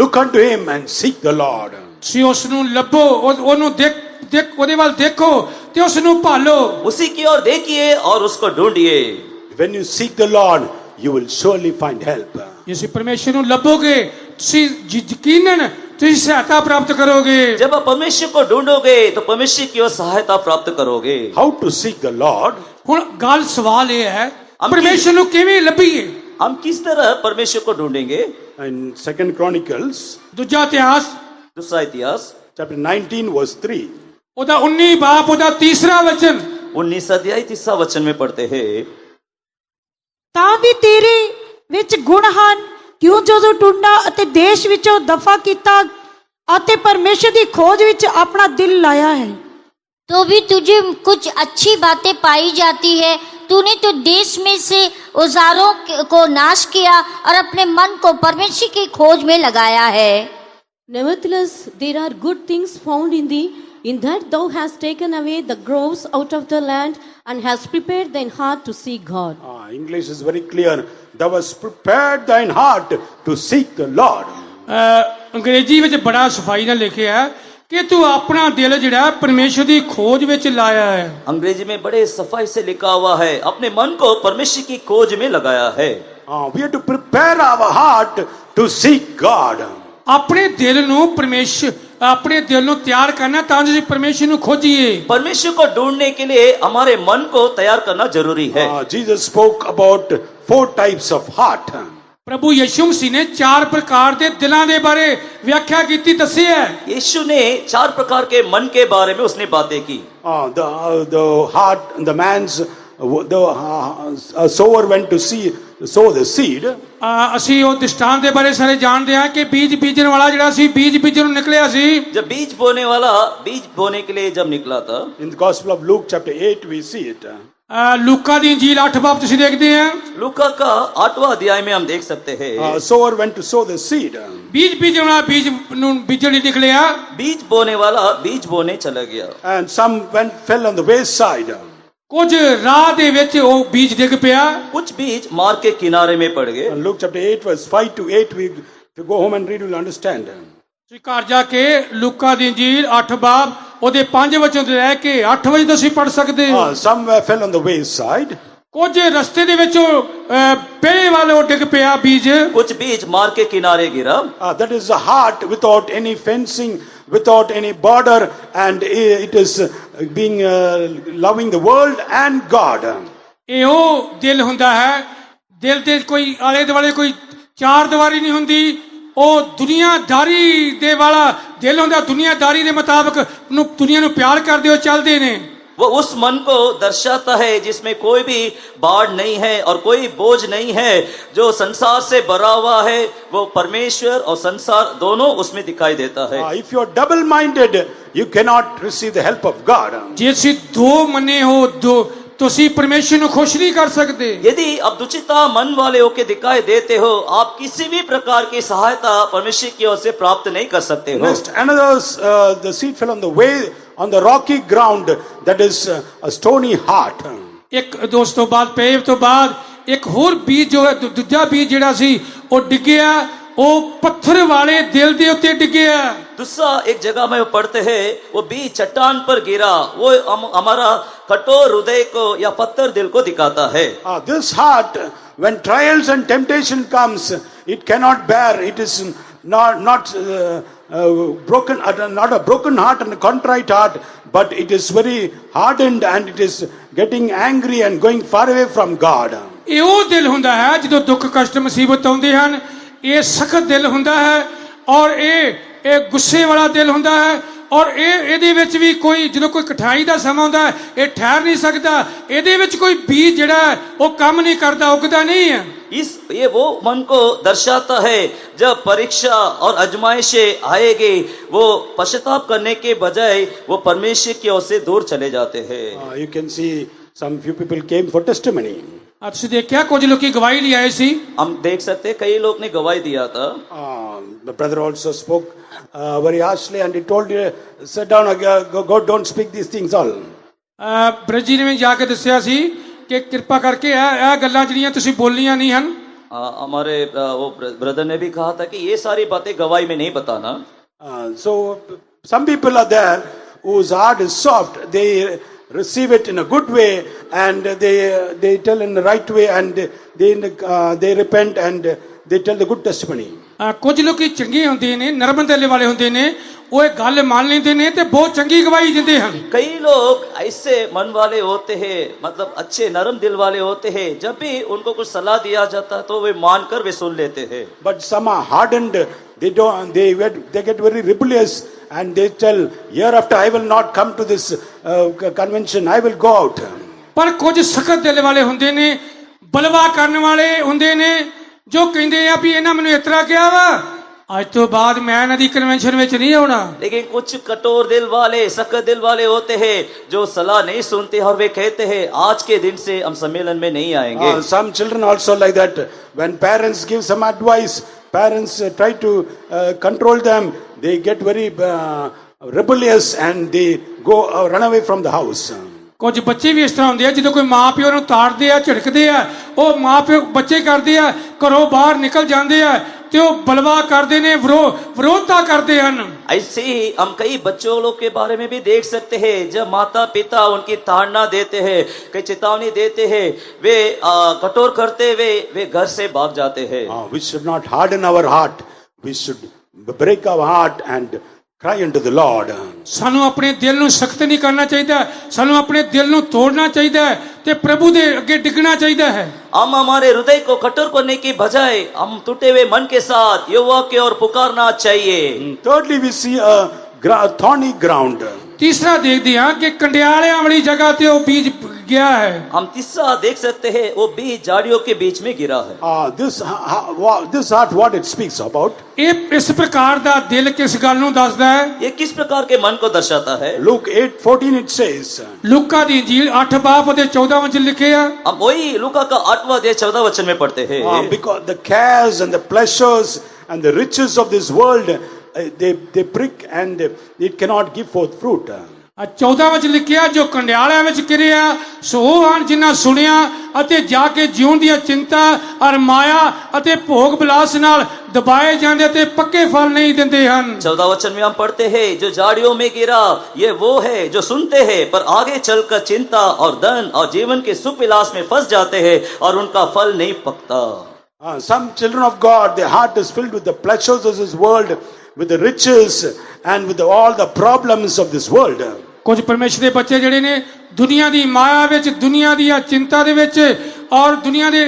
Look unto Him and seek the Lord. ਤੁਸੀਂ ਉਸ ਨੂੰ ਲੱਭੋ, ਉਹਨੂੰ ਉਹਦੇ ਵੱਲ ਦੇਖੋ ਤੇ ਉਸ ਨੂੰ ਭਾਲੋ। उसी की ओर देखिए और उसको ढूंढिए। When you seek the Lord, you will surely find help. ਜੇ ਤੁਸੀਂ ਪਰਮੇਸ਼ਰ ਨੂੰ ਲੱਭੋਗੇ ਤੁਸੀਂ ਯਕੀਨਨ ਤੁਸੀਂ ਸਹਾਇਤਾ ਪ੍ਰਾਪਤ ਕਰੋਗੇ। जब आप परमेश्वर को ढूंढोगे तो परमेश्वर की ओर सहायता प्राप्त करोगे। How to seek the Lord? ਹੁਣ ਗੱਲ ਸਵਾਲ ਇਹ ਹੈ ਪਰਮੇਸ਼ਰ ਨੂੰ ਕਿਵੇਂ ਲੱਭੀਏ। हम किस तरह परमेश्वर को ढूंढेंगे? In 2 Chronicles, ਦੂਜਾ ਇਤਿਹਾਸ दूसरा इतिहास chapter 19, verse 3. ਉਹਦਾ 19 ਬਾਪ ਉਹਦਾ ਤੀਸਰਾ ਵਚਨ 19 अध्याय 30 वचन में पढ़ते हैं, ਤਾਂ ਵੀ ਤੇਰੇ ਵਿੱਚ ਗੁਣ ਹਨ, ਕਿਉਂ ਜਦੋਂ ਟੁੰਡਾ ਅਤੇ ਦੇਸ਼ ਵਿੱਚੋਂ ਦਫਾ ਕੀਤਾ ਅਤੇ ਪਰਮੇਸ਼ਰ ਦੀ ਖੋਜ ਵਿੱਚ ਆਪਣਾ ਦਿਲ ਲਾਇਆ ਹੈ। तो भी तुझे कुछ अच्छी बातें पाई जाती है। तूने तो देश में से औजारों को नाश किया और अपने मन को परमेश्वर की खोज में लगाया है। Nevertheless, there are good things found in thee, in that thou hast taken away the groves out of the land and hast prepared thine heart to seek God. English is very clear. Thou hast prepared thine heart to seek the Lord. ਅੰਗਰੇਜ਼ੀ ਵਿੱਚ ਬੜਾ ਸਫਾਈ ਨਾਲ ਲਿਖਿਆ ਹੈ ਕਿ ਤੂੰ ਆਪਣਾ ਦਿਲ ਜਿਹੜਾ ਪਰਮੇਸ਼ਰ ਦੀ ਖੋਜ ਵਿੱਚ ਲਾਇਆ ਹੈ। अंग्रेजी में बड़े सफाई से लिखा हुआ है, अपने मन को परमेश्वर की खोज में लगाया है। We have to prepare our heart to seek God. ਆਪਣੇ ਦਿਲ ਨੂੰ ਆਪਣੇ ਦਿਲ ਨੂੰ ਤਿਆਰ ਕਰਨਾ ਤਾਂ ਜੋ ਅਸੀਂ ਪਰਮੇਸ਼ਰ ਨੂੰ ਖੋਜੀਏ। परमेश्वर को ढूंढने के लिए हमारे मन को तैयार करना जरूरी है। Jesus spoke about 4 types of heart. ਪ੍ਰਭੂ ਯਿਸੂ ਮਸੀਹ ਨੇ 4 ਪ੍ਰਕਾਰ ਦੇ ਦਿਲਾਂ ਦੇ ਬਾਰੇ ਵਿਆਖਿਆ ਕੀਤੀ ਦੱਸਿਆ ਹੈ। यीशु ने 4 प्रकार के मन के बारे में उसने बातें की। The heart, the man's, a sower went to sow the seed. ਅਸੀਂ ਉਹ ਦ੍ਰਿਸ਼ਟਾਂਤ ਦੇ ਬਾਰੇ ਸਾਰੇ ਜਾਣਦੇ ਹਾਂ ਕਿ ਬੀਜ ਬੀਜਣ ਵਾਲਾ ਜਿਹੜਾ ਸੀ ਬੀਜ ਬੀਜਣ ਨੂੰ ਨਿਕਲਿਆ ਸੀ। जब बीज बोने वाला बीज बोने के लिए जब निकला था, In the Gospel of Luke chapter 8 we see it. ਲੂਕਾ ਦੀ ਇੰਜੀਲ 8 ਬਾਬ ਤੁਸੀਂ ਦੇਖਦੇ ਆ। लूका का 8वां अध्याय में हम देख सकते हैं, Sower went to sow the seed. ਬੀਜ ਬੀਜਣ ਵਾਲਾ ਬੀਜ ਨੂੰ ਬੀਜਣ ਲਈ ਨਿਕਲਿਆ। बीज बोने वाला बीज बोने चला गया। And some fell on the wayside. ਕੁਝ ਰਾਹ ਦੇ ਵਿੱਚ ਉਹ ਬੀਜ ਡਿੱਗ ਪਿਆ। कुछ बीज मार्ग के किनारे में पड़ गए। And Luke chapter 8 verse 5 to 8, if you go home and read, you'll understand. ਤੁਸੀਂ ਘਰ ਜਾ ਕੇ ਲੂਕਾ ਦੀ ਇੰਜੀਲ 8 ਬਾਬ ਉਹਦੇ 5 ਵਚਨ ਤੋਂ ਲੈ ਕੇ 8 ਵਜੇ ਤੁਸੀਂ ਪੜ ਸਕਦੇ ਹੋ। Some fell on the wayside. ਕੁਝ ਰਸਤੇ ਦੇ ਵਿੱਚ ਪੇੜੇ ਵਾਲੇ ਡਿੱਗ ਪਿਆ ਬੀਜ। कुछ बीज मार्ग के किनारे गिरा। That is a heart without any fencing, without any border, and it is being loving the world and God. ਇਹ ਉਹ ਦਿਲ ਹੁੰਦਾ ਹੈ, ਦਿਲ ਦੇ ਕੋਈ ਆਲੇ ਦੁਆਲੇ ਕੋਈ ਚਾਰ ਦੀਵਾਰੀ ਨਹੀਂ ਹੁੰਦੀ। ਉਹ ਦੁਨੀਆਦਾਰੀ ਦੇ ਵਾਲਾ ਦਿਲ ਹੁੰਦਾ, ਦੁਨੀਆਦਾਰੀ ਦੇ ਮੁਤਾਬਕ ਨੂੰ ਦੁਨੀਆ ਨੂੰ ਪਿਆਰ ਕਰਦੇ ਹੋ ਚੱਲਦੇ ਨੇ। वो उस मन को दर्शाता है जिसमें कोई भी बाढ़ नहीं है और कोई बोझ नहीं है, जो संसार से भरा हुआ है। वो परमेश्वर और संसार दोनों उसमें दिखाई देता है। If you are double-minded, you cannot receive the help of God. ਜੇ ਤੁਸੀਂ ਦੋ ਮੰਨੇ ਹੋ ਤੁਸੀਂ ਪਰਮੇਸ਼ਰ ਨੂੰ ਖੁਸ਼ ਨਹੀਂ ਕਰ ਸਕਦੇ। यदि आप दुचिता मन वाले होके दिखाई देते हो, आप किसी भी प्रकार की सहायता परमेश्वर की ओर से प्राप्त नहीं कर सकते हो। Next, the seed fell on the way, on the rocky ground, that is a stony heart. ਇੱਕ ਦੋਸਤ ਤੋਂ ਬਾਅਦ ਪੇਵ ਤੋਂ ਬਾਅਦ ਇੱਕ ਹੋਰ ਬੀਜ ਜੋ ਦੂਜਾ ਬੀਜ ਜਿਹੜਾ ਸੀ ਉਹ ਡਿੱਗਿਆ, ਉਹ ਪੱਥਰ ਵਾਲੇ ਦਿਲ ਦੇ ਉੱਤੇ ਡਿੱਗਿਆ। दूसरा एक जगह में पढ़ते हैं, वो बीज चट्टान पर गिरा। वो हमारा कठोर हृदय को या पत्थर दिल को दिखाता है। This heart, when trials and temptation comes, it cannot bear. It is not broken, not a broken heart and a contrite heart, but it is very hardened and it is getting angry and going far away from God. ਇਹ ਉਹ ਦਿਲ ਹੁੰਦਾ ਹੈ ਜਦੋਂ ਦੁੱਖ ਕਸ਼ਟ ਮੁਸੀਬਤ ਆਉਂਦੇ ਹਨ। ਇਹ ਸਖਤ ਦਿਲ ਹੁੰਦਾ ਹੈ ਔਰ ਇਹ ਗੁੱਸੇ ਵਾਲਾ ਦਿਲ ਹੁੰਦਾ ਹੈ ਔਰ ਇਹਦੇ ਵਿੱਚ ਵੀ ਕੋਈ ਜਦੋਂ ਕੋਈ ਕਠਿਨਾਈ ਦਾ ਸਮਾਂ ਹੁੰਦਾ ਹੈ ਇਹ ਠਹਿਰ ਨਹੀਂ ਸਕਦਾ। ਇਹਦੇ ਵਿੱਚ ਕੋਈ ਬੀਜ ਜਿਹੜਾ ਉਹ ਕੰਮ ਨਹੀਂ ਕਰਦਾ, ਉਗਦਾ ਨਹੀਂ ਹੈ। ये वो मन को दर्शाता है जब परीक्षा और आजमाइशें आएगी, वो पश्चाताप करने के बजाय वो परमेश्वर की ओर से दूर चले जाते हैं। You can see some few people came for testimony. ਤੁਸੀਂ ਦੇਖਿਆ ਕੁਝ ਲੋਕੀ ਗਵਾਹੀ ਲਈ ਆਏ ਸੀ। हम देख सकते हैं, कई लोग ने गवाही दिया था। The brother also spoke very harshly and he told you, sit down, God don't speak these things all. ਬ੍ਰਜੀ ਨੇ ਵੀ ਜਾ ਕੇ ਦੱਸਿਆ ਸੀ ਕਿ ਕਿਰਪਾ ਕਰਕੇ ਇਹ ਗੱਲਾਂ ਜਿਹੜੀਆਂ ਤੁਸੀਂ ਬੋਲੀਆਂ ਨਹੀਂ ਹਨ। हमारे वो ब्रदर ने भी कहा था कि ये सारी बातें गवाही में नहीं बताना। So some people are there whose heart is soft. They receive it in a good way and they tell in the right way and they repent and they tell the good testimony. ਕੁਝ ਲੋਕੀ ਚੰਗੇ ਹੁੰਦੇ ਨੇ, ਨਰਮ ਦਿਲ ਵਾਲੇ ਹੁੰਦੇ ਨੇ, ਉਹ ਇਹ ਗੱਲ ਮੰਨ ਲੈਂਦੇ ਨੇ ਤੇ ਬਹੁਤ ਚੰਗੀ ਗਵਾਹੀ ਦਿੰਦੇ ਹਨ। कई लोग ऐसे मन वाले होते हैं, मतलब अच्छे नरम दिल वाले होते हैं। जब भी उनको कुछ सलाह दिया जाता तो वे मानकर वे सुन लेते हैं। But some are hardened. They get very rebellious and they tell, hereafter I will not come to this convention, I will go out. ਪਰ ਕੁਝ ਸਖਤ ਦਿਲ ਵਾਲੇ ਹੁੰਦੇ ਨੇ, ਬਲਵਾ ਕਰਨ ਵਾਲੇ ਹੁੰਦੇ ਨੇ, ਜੋ ਕਹਿੰਦੇ ਆ ਵੀ ਇਹਨਾਂ ਮੈਨੂੰ ਇਸ ਤਰ੍ਹਾਂ ਕਿਹਾ ਵਾ, ਅੱਜ ਤੋਂ ਬਾਅਦ ਮੈਂ ਇਹਨਾਂ ਦੀ ਕਨਵੈਨਸ਼ਨ ਵਿੱਚ ਨਹੀਂ ਆਉਣਾ। लेकिन कुछ कठोर दिल वाले, सख्त दिल वाले होते हैं जो सलाह नहीं सुनते और वे कहते हैं आज के दिन से हम सम्मेलन में नहीं आएंगे। Some children also like that. When parents give some advice, parents try to control them. They get very rebellious and they go run away from the house. ਕੁਝ ਬੱਚੇ ਵੀ ਇਸ ਤਰ੍ਹਾਂ ਹੁੰਦੇ ਆ, ਜਦੋਂ ਕੋਈ ਮਾਂ ਪਿਓ ਨੂੰ ਤਾੜਦੇ ਆ, ਝਿੜਕਦੇ ਆ, ਉਹ ਮਾਂ ਪਿਓ ਬੱਚੇ ਕਰਦੇ ਆ, ਘਰੋਂ ਬਾਹਰ ਨਿਕਲ ਜਾਂਦੇ ਆ ਤੇ ਉਹ ਬਲਵਾ ਕਰਦੇ ਨੇ, ਵਿਰੋਧਤਾ ਕਰਦੇ ਹਨ। ऐसे ही हम कई बच्चों लोग के बारे में भी देख सकते हैं, जब माता पिता उनकी ताड़ना देते हैं, कई चेतावनी देते हैं, वे कठोर करते हुए वे घर से भाग जाते हैं। We should not harden our heart. We should break our heart and cry unto the Lord. ਸਾਨੂੰ ਆਪਣੇ ਦਿਲ ਨੂੰ ਸਖਤ ਨਹੀਂ ਕਰਨਾ ਚਾਹੀਦਾ, ਸਾਨੂੰ ਆਪਣੇ ਦਿਲ ਨੂੰ ਤੋੜਨਾ ਚਾਹੀਦਾ ਹੈ ਤੇ ਪ੍ਰਭੂ ਦੇ ਅੱਗੇ ਡਿੱਗਣਾ ਚਾਹੀਦਾ ਹੈ। हम हमारे हृदय को कठोर करने की बजाय हम टूटे हुए मन के साथ यहोवा की ओर पुकारना चाहिए। Thirdly, we see a thorny ground. ਤੀਸਰਾ ਦੇਖਦੇ ਹਾਂ ਕਿ ਕੰਡਿਆਲਿਆਂ ਵਾਲੀ ਜਗ੍ਹਾ ਤੇ ਉਹ ਬੀਜ ਗਿਆ ਹੈ। हम तीसरा देख सकते हैं वो बीज झाड़ियों के बीच में गिरा है। This heart, what it speaks about. ਇਹ ਇਸ ਪ੍ਰਕਾਰ ਦਾ ਦਿਲ ਕਿਸ ਗੱਲ ਨੂੰ ਦੱਸਦਾ ਹੈ? ये किस प्रकार के मन को दर्शाता है? Luke 8:14 it says. ਲੂਕਾ ਦੀ ਇੰਜੀਲ 8 ਬਾਬ ਉਹਦੇ 14 ਵਿੱਚ ਲਿਖਿਆ। हम वही लूका का 8वां अध्याय 14 वचन में पढ़ते हैं। Because the cares and the pleasures and the riches of this world, they prick and it cannot give forth fruit. 14 ਵਿੱਚ ਲਿਖਿਆ, ਜੋ ਕੰਡਿਆਲਿਆਂ ਵਿੱਚ ਗਿਰਿਆ ਸੋ ਉਹ ਹਨ ਜਿਨ੍ਹਾਂ ਸੁਣਿਆ ਅਤੇ ਜਾ ਕੇ ਜਿਉਣ ਦੀਆਂ ਚਿੰਤਾ ਔਰ ਮਾਇਆ ਅਤੇ ਭੋਗ ਵਿਲਾਸ ਨਾਲ ਦਬਾਏ ਜਾਂਦੇ ਤੇ ਪੱਕੇ ਫਲ ਨਹੀਂ ਦਿੰਦੇ ਹਨ। 14 वचन में हम पढ़ते हैं, जो झाड़ियों में गिरा ये वो है जो सुनते हैं पर आगे चलकर चिंता और धन और जीवन के सुख विलास में फंस जाते हैं और उनका फल नहीं पकता। Some children of God, their heart is filled with the pleasures of this world, with the riches and with all the problems of this world. ਕੁਝ ਪਰਮੇਸ਼ਰ ਦੇ ਬੱਚੇ ਜਿਹੜੇ ਨੇ ਦੁਨੀਆ ਦੀ ਮਾਇਆ ਵਿੱਚ, ਦੁਨੀਆ ਦੀਆਂ ਚਿੰਤਾ ਦੇ ਵਿੱਚ ਔਰ ਦੁਨੀਆ ਦੇ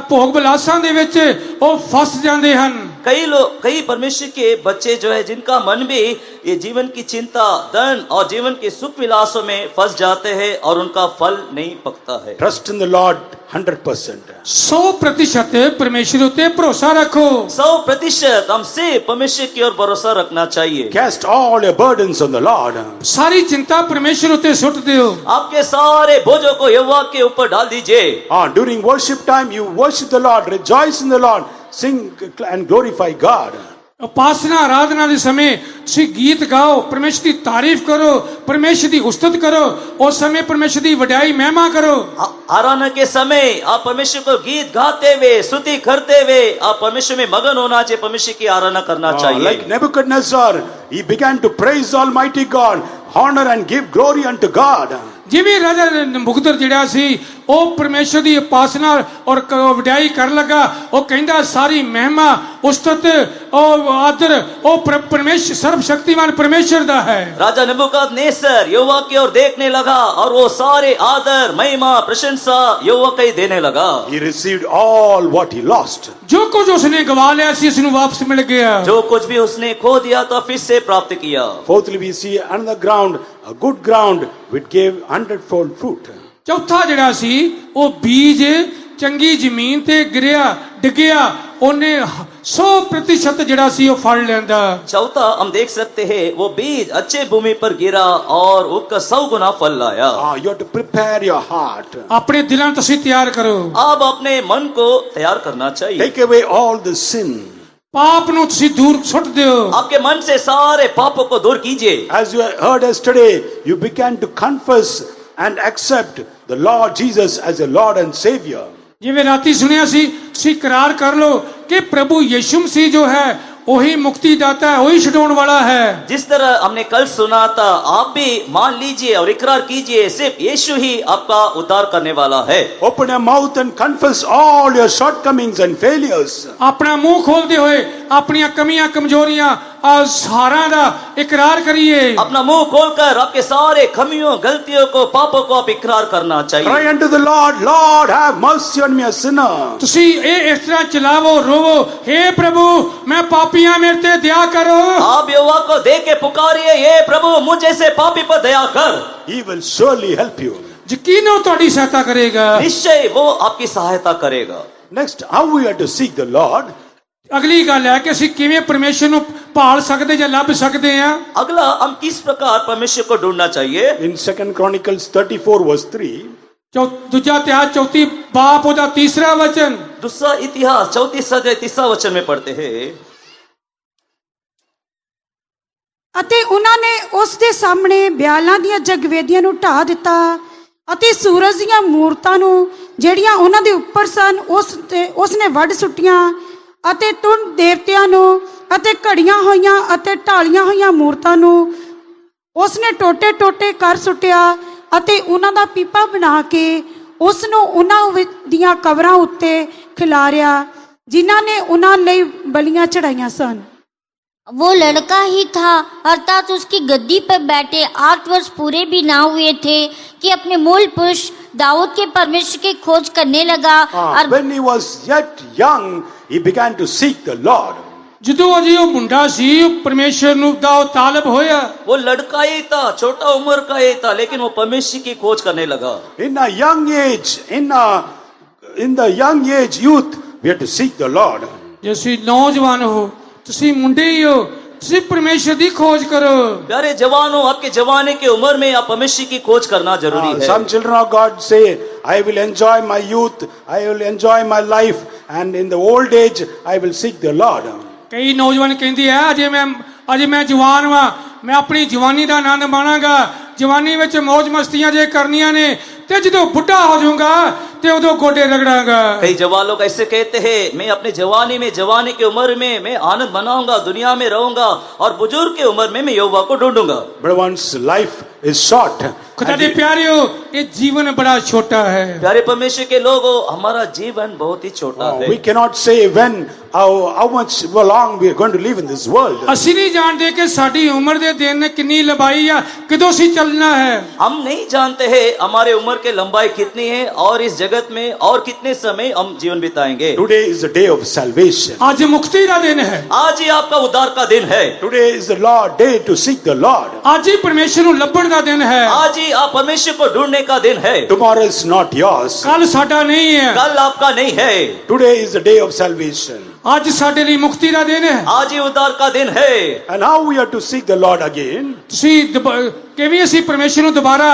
ਭੋਗ ਵਿਲਾਸਾਂ ਦੇ ਵਿੱਚ ਉਹ ਫਸ ਜਾਂਦੇ ਹਨ। कई परमेश्वर के बच्चे जो है जिनका मन भी ये जीवन की चिंता, धन और जीवन के सुख विलासों में फंस जाते हैं और उनका फल नहीं पकता है। Trust in the Lord 100%. 100% परमेश्वर उते भरोसा रखो। 100% हमसे परमेश्वर की ओर भरोसा रखना चाहिए। Cast all your burdens on the Lord. सारी चिंता परमेश्वर उते सुट दियो। आपके सारे बोझों को यहोवा के ऊपर डाल दीजिए। During worship time, you worship the Lord, rejoice in the Lord, sing and glorify God. उपासना आराधना के समय ਤੁਸੀਂ ਗੀਤ ਗਾਓ, परमेश्वर की तारीफ करो, परमेश्वर की उस्तत करो, उस समय परमेश्वर की वड्याई महिमा करो। आराधना के समय आप परमेश्वर को गीत गाते हुए, स्तुति करते हुए आप परमेश्वर में मगन होना चाहिए, परमेश्वर की आराधना करना चाहिए। Like Nebuchadnezzar, he began to praise Almighty God, honor and give glory unto God. ਜਿਵੇਂ ਰਾਜਾ ਨਬੂਕਦਨੇਜ਼ਰ ਜਿਹੜਾ ਸੀ ਉਹ ਪਰਮੇਸ਼ਰ ਦੀ ਉਪਾਸਨਾ ਔਰ ਵਡਿਆਈ ਕਰਨ ਲੱਗਾ, ਉਹ ਕਹਿੰਦਾ ਸਾਰੀ ਮਹਿਮਾ, ਉਸਤਤ, ਉਹ ਆਦਰ ਉਹ परमेश्वर सर्वशक्तिमान परमेश्वर दा है। राजा नबूकदनेस्सर यहोवा की ओर देखने लगा और वो सारे आदर, महिमा, प्रशंसा यहोवा को ही देने लगा। He received all what he lost. जो कुछ उसने गवा लिया सी उसਨੂੰ वापस मिल गया। जो कुछ भी उसने खो दिया था फिर से प्राप्त किया। Fourthly, we see another ground, a good ground which gave 100-fold fruit. ਚੌਥਾ ਜਿਹੜਾ ਸੀ ਉਹ ਬੀਜ ਚੰਗੀ ਜ਼ਮੀਨ ਤੇ ਗਿਰਿਆ, ਡਿੱਗਿਆ, ਉਹਨੇ 100% ਜਿਹੜਾ ਸੀ ਉਹ ਫਲ ਲੈਂਦਾ। चौथा हम देख सकते हैं वो बीज अच्छे भूमि पर गिरा और उसका 100 गुना फल लाया। You have to prepare your heart. ਆਪਣੇ ਦਿਲਾਂ ਨੂੰ ਤੁਸੀਂ ਤਿਆਰ ਕਰੋ। आप अपने मन को तैयार करना चाहिए। Take away all the sin. ਪਾਪ ਨੂੰ ਤੁਸੀਂ ਦੂਰ ਸੁੱਟ ਦਿਓ। आपके मन से सारे पापों को दूर कीजिए। As you heard yesterday, you began to confess and accept the Lord Jesus as your Lord and Savior. ਜਿਵੇਂ ਰਾਤੀ ਸੁਣਿਆ ਸੀ, ਤੁਸੀਂ ਇਕਰਾਰ ਕਰ ਲਓ ਕਿ ਪ੍ਰਭੂ ਯਿਸੂ ਮਸੀਹ ਜੋ ਹੈ वही मुक्ति दाता है, वही छुड़ाने वाला है। जिस तरह हमने कल सुना था आप भी मान लीजिए और इकरार कीजिए, सिर्फ यीशु ही आपका उद्धार करने वाला है। Open your mouth and confess all your shortcomings and failures. अपना मुंह खोलते हुए अपनी कमियां, कमजोरियां ਸਹਾਰਾਂ ਦਾ ਇਕਰਾਰ ਕਰੀਏ। अपना मुंह खोलकर आपके सारे खमियों गलतियों को पापों को आप इकरार करना चाहिए। Cry unto the Lord, Lord, have mercy on me, a sinner. ਤੁਸੀਂ ਇਹ ਇਸ ਤਰ੍ਹਾਂ ਚਲਾਵੋ, ਰੋਵੋ, हे प्रभु मैं पापियां मेरे ते दया करो। आप यहोवा को देख के पुकारिए, ये प्रभु मुझ जैसे पापी पर दया कर। He will surely help you. ਯਕੀਨ ਉਹ ਤੁਹਾਡੀ ਸਹਾਇਤਾ ਕਰੇਗਾ। निश्चय वो आपकी सहायता करेगा। Next, how we are to seek the Lord? ਅਗਲੀ ਗੱਲ ਹੈ ਕਿ ਅਸੀਂ ਕਿਵੇਂ ਪਰਮੇਸ਼ਰ ਨੂੰ ਭਾਲ ਸਕਦੇ ਜਾਂ ਲੱਭ ਸਕਦੇ ਹਾਂ। अगला, हम किस प्रकार परमेश्वर को ढूंढना चाहिए। In 2 Chronicles 34 verse 3, ਦੂਜਾ ਇਤਿਹਾਸ 34 ਬਾਪ ਉਹਦਾ ਤੀਸਰਾ ਵਚਨ। दूसरा इतिहास 34 अध्याय 3 वचन में पढ़ते हैं, ਅਤੇ ਉਹਨਾਂ ਨੇ ਉਸ ਦੇ ਸਾਹਮਣੇ ਬਿਆਲਾਂ ਦੀਆਂ ਜਗਵੇਦੀਆਂ ਨੂੰ ਢਾਹ ਦਿੱਤਾ ਅਤੇ ਸੂਰਜ ਦੀਆਂ ਮੂਰਤਾਂ ਨੂੰ ਜਿਹੜੀਆਂ ਉਹਨਾਂ ਦੇ ਉੱਪਰ ਸਨ ਉਸ ਨੇ ਵੱਢ ਸੁੱਟੀਆਂ ਅਤੇ ਤੁਣ ਦੇਵਤਿਆਂ ਨੂੰ ਅਤੇ ਘੜੀਆਂ ਹੋਈਆਂ ਅਤੇ ਢਾਲੀਆਂ ਹੋਈਆਂ ਮੂਰਤਾਂ ਨੂੰ ਉਸ ਨੇ ਟੋਟੇ ਟੋਟੇ ਕਰ ਸੁੱਟਿਆ ਅਤੇ ਉਹਨਾਂ ਦਾ ਪੀਪਾ ਬਣਾ ਕੇ ਉਸ ਨੂੰ ਉਹਨਾਂ ਦੀਆਂ ਕਬਰਾਂ ਉੱਤੇ ਖਿਲਾਰਿਆ ਜਿਨ੍ਹਾਂ ਨੇ ਉਹਨਾਂ ਲਈ ਬਲੀਆਂ ਚੜਾਈਆਂ ਸਨ। वो लड़का ही था, अर्थात उसकी गद्दी पर बैठे 8 वर्ष पूरे भी ना हुए थे कि अपने मूल पुरुष दाऊद के परमेश्वर की खोज करने लगा और when he was yet young, he began to seek the Lord. ਜਦੋਂ ਅਜੇ ਉਹ ਮੁੰਡਾ ਸੀ ਉਹ ਪਰਮੇਸ਼ਰ ਨੂੰ ਦਾ ਉਹ ਤਾਲਬ ਹੋਇਆ। वो लड़का ही था, छोटा उम्र का ही था, लेकिन वो परमेश्वर की खोज करने लगा। In a young age, in the young age youth, we have to seek the Lord. ਜੇ ਤੁਸੀਂ ਨੌਜਵਾਨ ਹੋ, ਤੁਸੀਂ ਮੁੰਡੇ ਹੀ ਹੋ, ਤੁਸੀਂ ਪਰਮੇਸ਼ਰ ਦੀ ਖੋਜ ਕਰੋ। प्यारे जवानों, आपके जवानी की उम्र में आप परमेश्वर की खोज करना जरूरी है। Some children of God say, I will enjoy my youth, I will enjoy my life, and in the old age, I will seek the Lord. ਕਈ ਨੌਜਵਾਨ ਕਹਿੰਦੇ ਆ ਅਜੇ ਮੈਂ ਜਵਾਨ ਵਾਂ, ਮੈਂ ਆਪਣੀ ਜਵਾਨੀ ਦਾ ਆਨੰਦ ਮਾਣਾਂਗਾ, ਜਵਾਨੀ ਵਿੱਚ ਮौज ਮਸਤੀਆਂ ਜੇ ਕਰਨੀਆਂ ਨੇ ਤੇ ਜਦੋਂ ਬੁੱਢਾ ਹੋ ਜਾਊਂਗਾ ਤੇ ਉਦੋਂ ਗੋਡੇ ਰਗੜਾਂਗਾ। कई जवान लोग ऐसे कहते हैं, मैं अपनी जवानी में, जवानी की उम्र में मैं आनंद मनाऊंगा, दुनिया में रहूंगा, और बुजुर्ग की उम्र में मैं यहोवा को ढूंढूंगा। But one's life is short. खुदा दे प्यारियो, ये जीवन बड़ा छोटा है। प्यारे परमेश्वर के लोगों, हमारा जीवन बहुत ही छोटा है। We cannot say how much long we are going to live in this world. ਅਸੀਂ ਨਹੀਂ ਜਾਣਦੇ ਕਿ ਸਾਡੀ ਉਮਰ ਦੇ ਦਿਨ ਕਿੰਨੀ ਲੰਬਾਈ ਆ, ਕਦੋਂ ਅਸੀਂ ਚੱਲਣਾ ਹੈ। हम नहीं जानते हैं हमारे उम्र की लंबाई कितनी है और इस जगत में और कितने समय हम जीवन बिताएंगे। Today is the day of salvation. ਅੱਜ ਮੁਕਤੀ ਦਾ ਦਿਨ ਹੈ। आज ही आपका उद्धार का दिन है। Today is the day to seek the Lord. ਅੱਜ ਹੀ ਪਰਮੇਸ਼ਰ ਨੂੰ ਲੱਭਣ ਦਾ ਦਿਨ ਹੈ। आज ही आप परमेश्वर को ढूंढने का दिन है। Tomorrow is not yours. ਕੱਲ ਸਾਡਾ ਨਹੀਂ ਹੈ। कल आपका नहीं है। Today is the day of salvation. ਅੱਜ ਸਾਡੇ ਲਈ ਮੁਕਤੀ ਦਾ ਦਿਨ ਹੈ। आज ही उद्धार का दिन है। And how we are to seek the Lord again? ਤੁਸੀਂ ਕਿਵੇਂ ਅਸੀਂ ਪਰਮੇਸ਼ਰ ਨੂੰ ਦੁਬਾਰਾ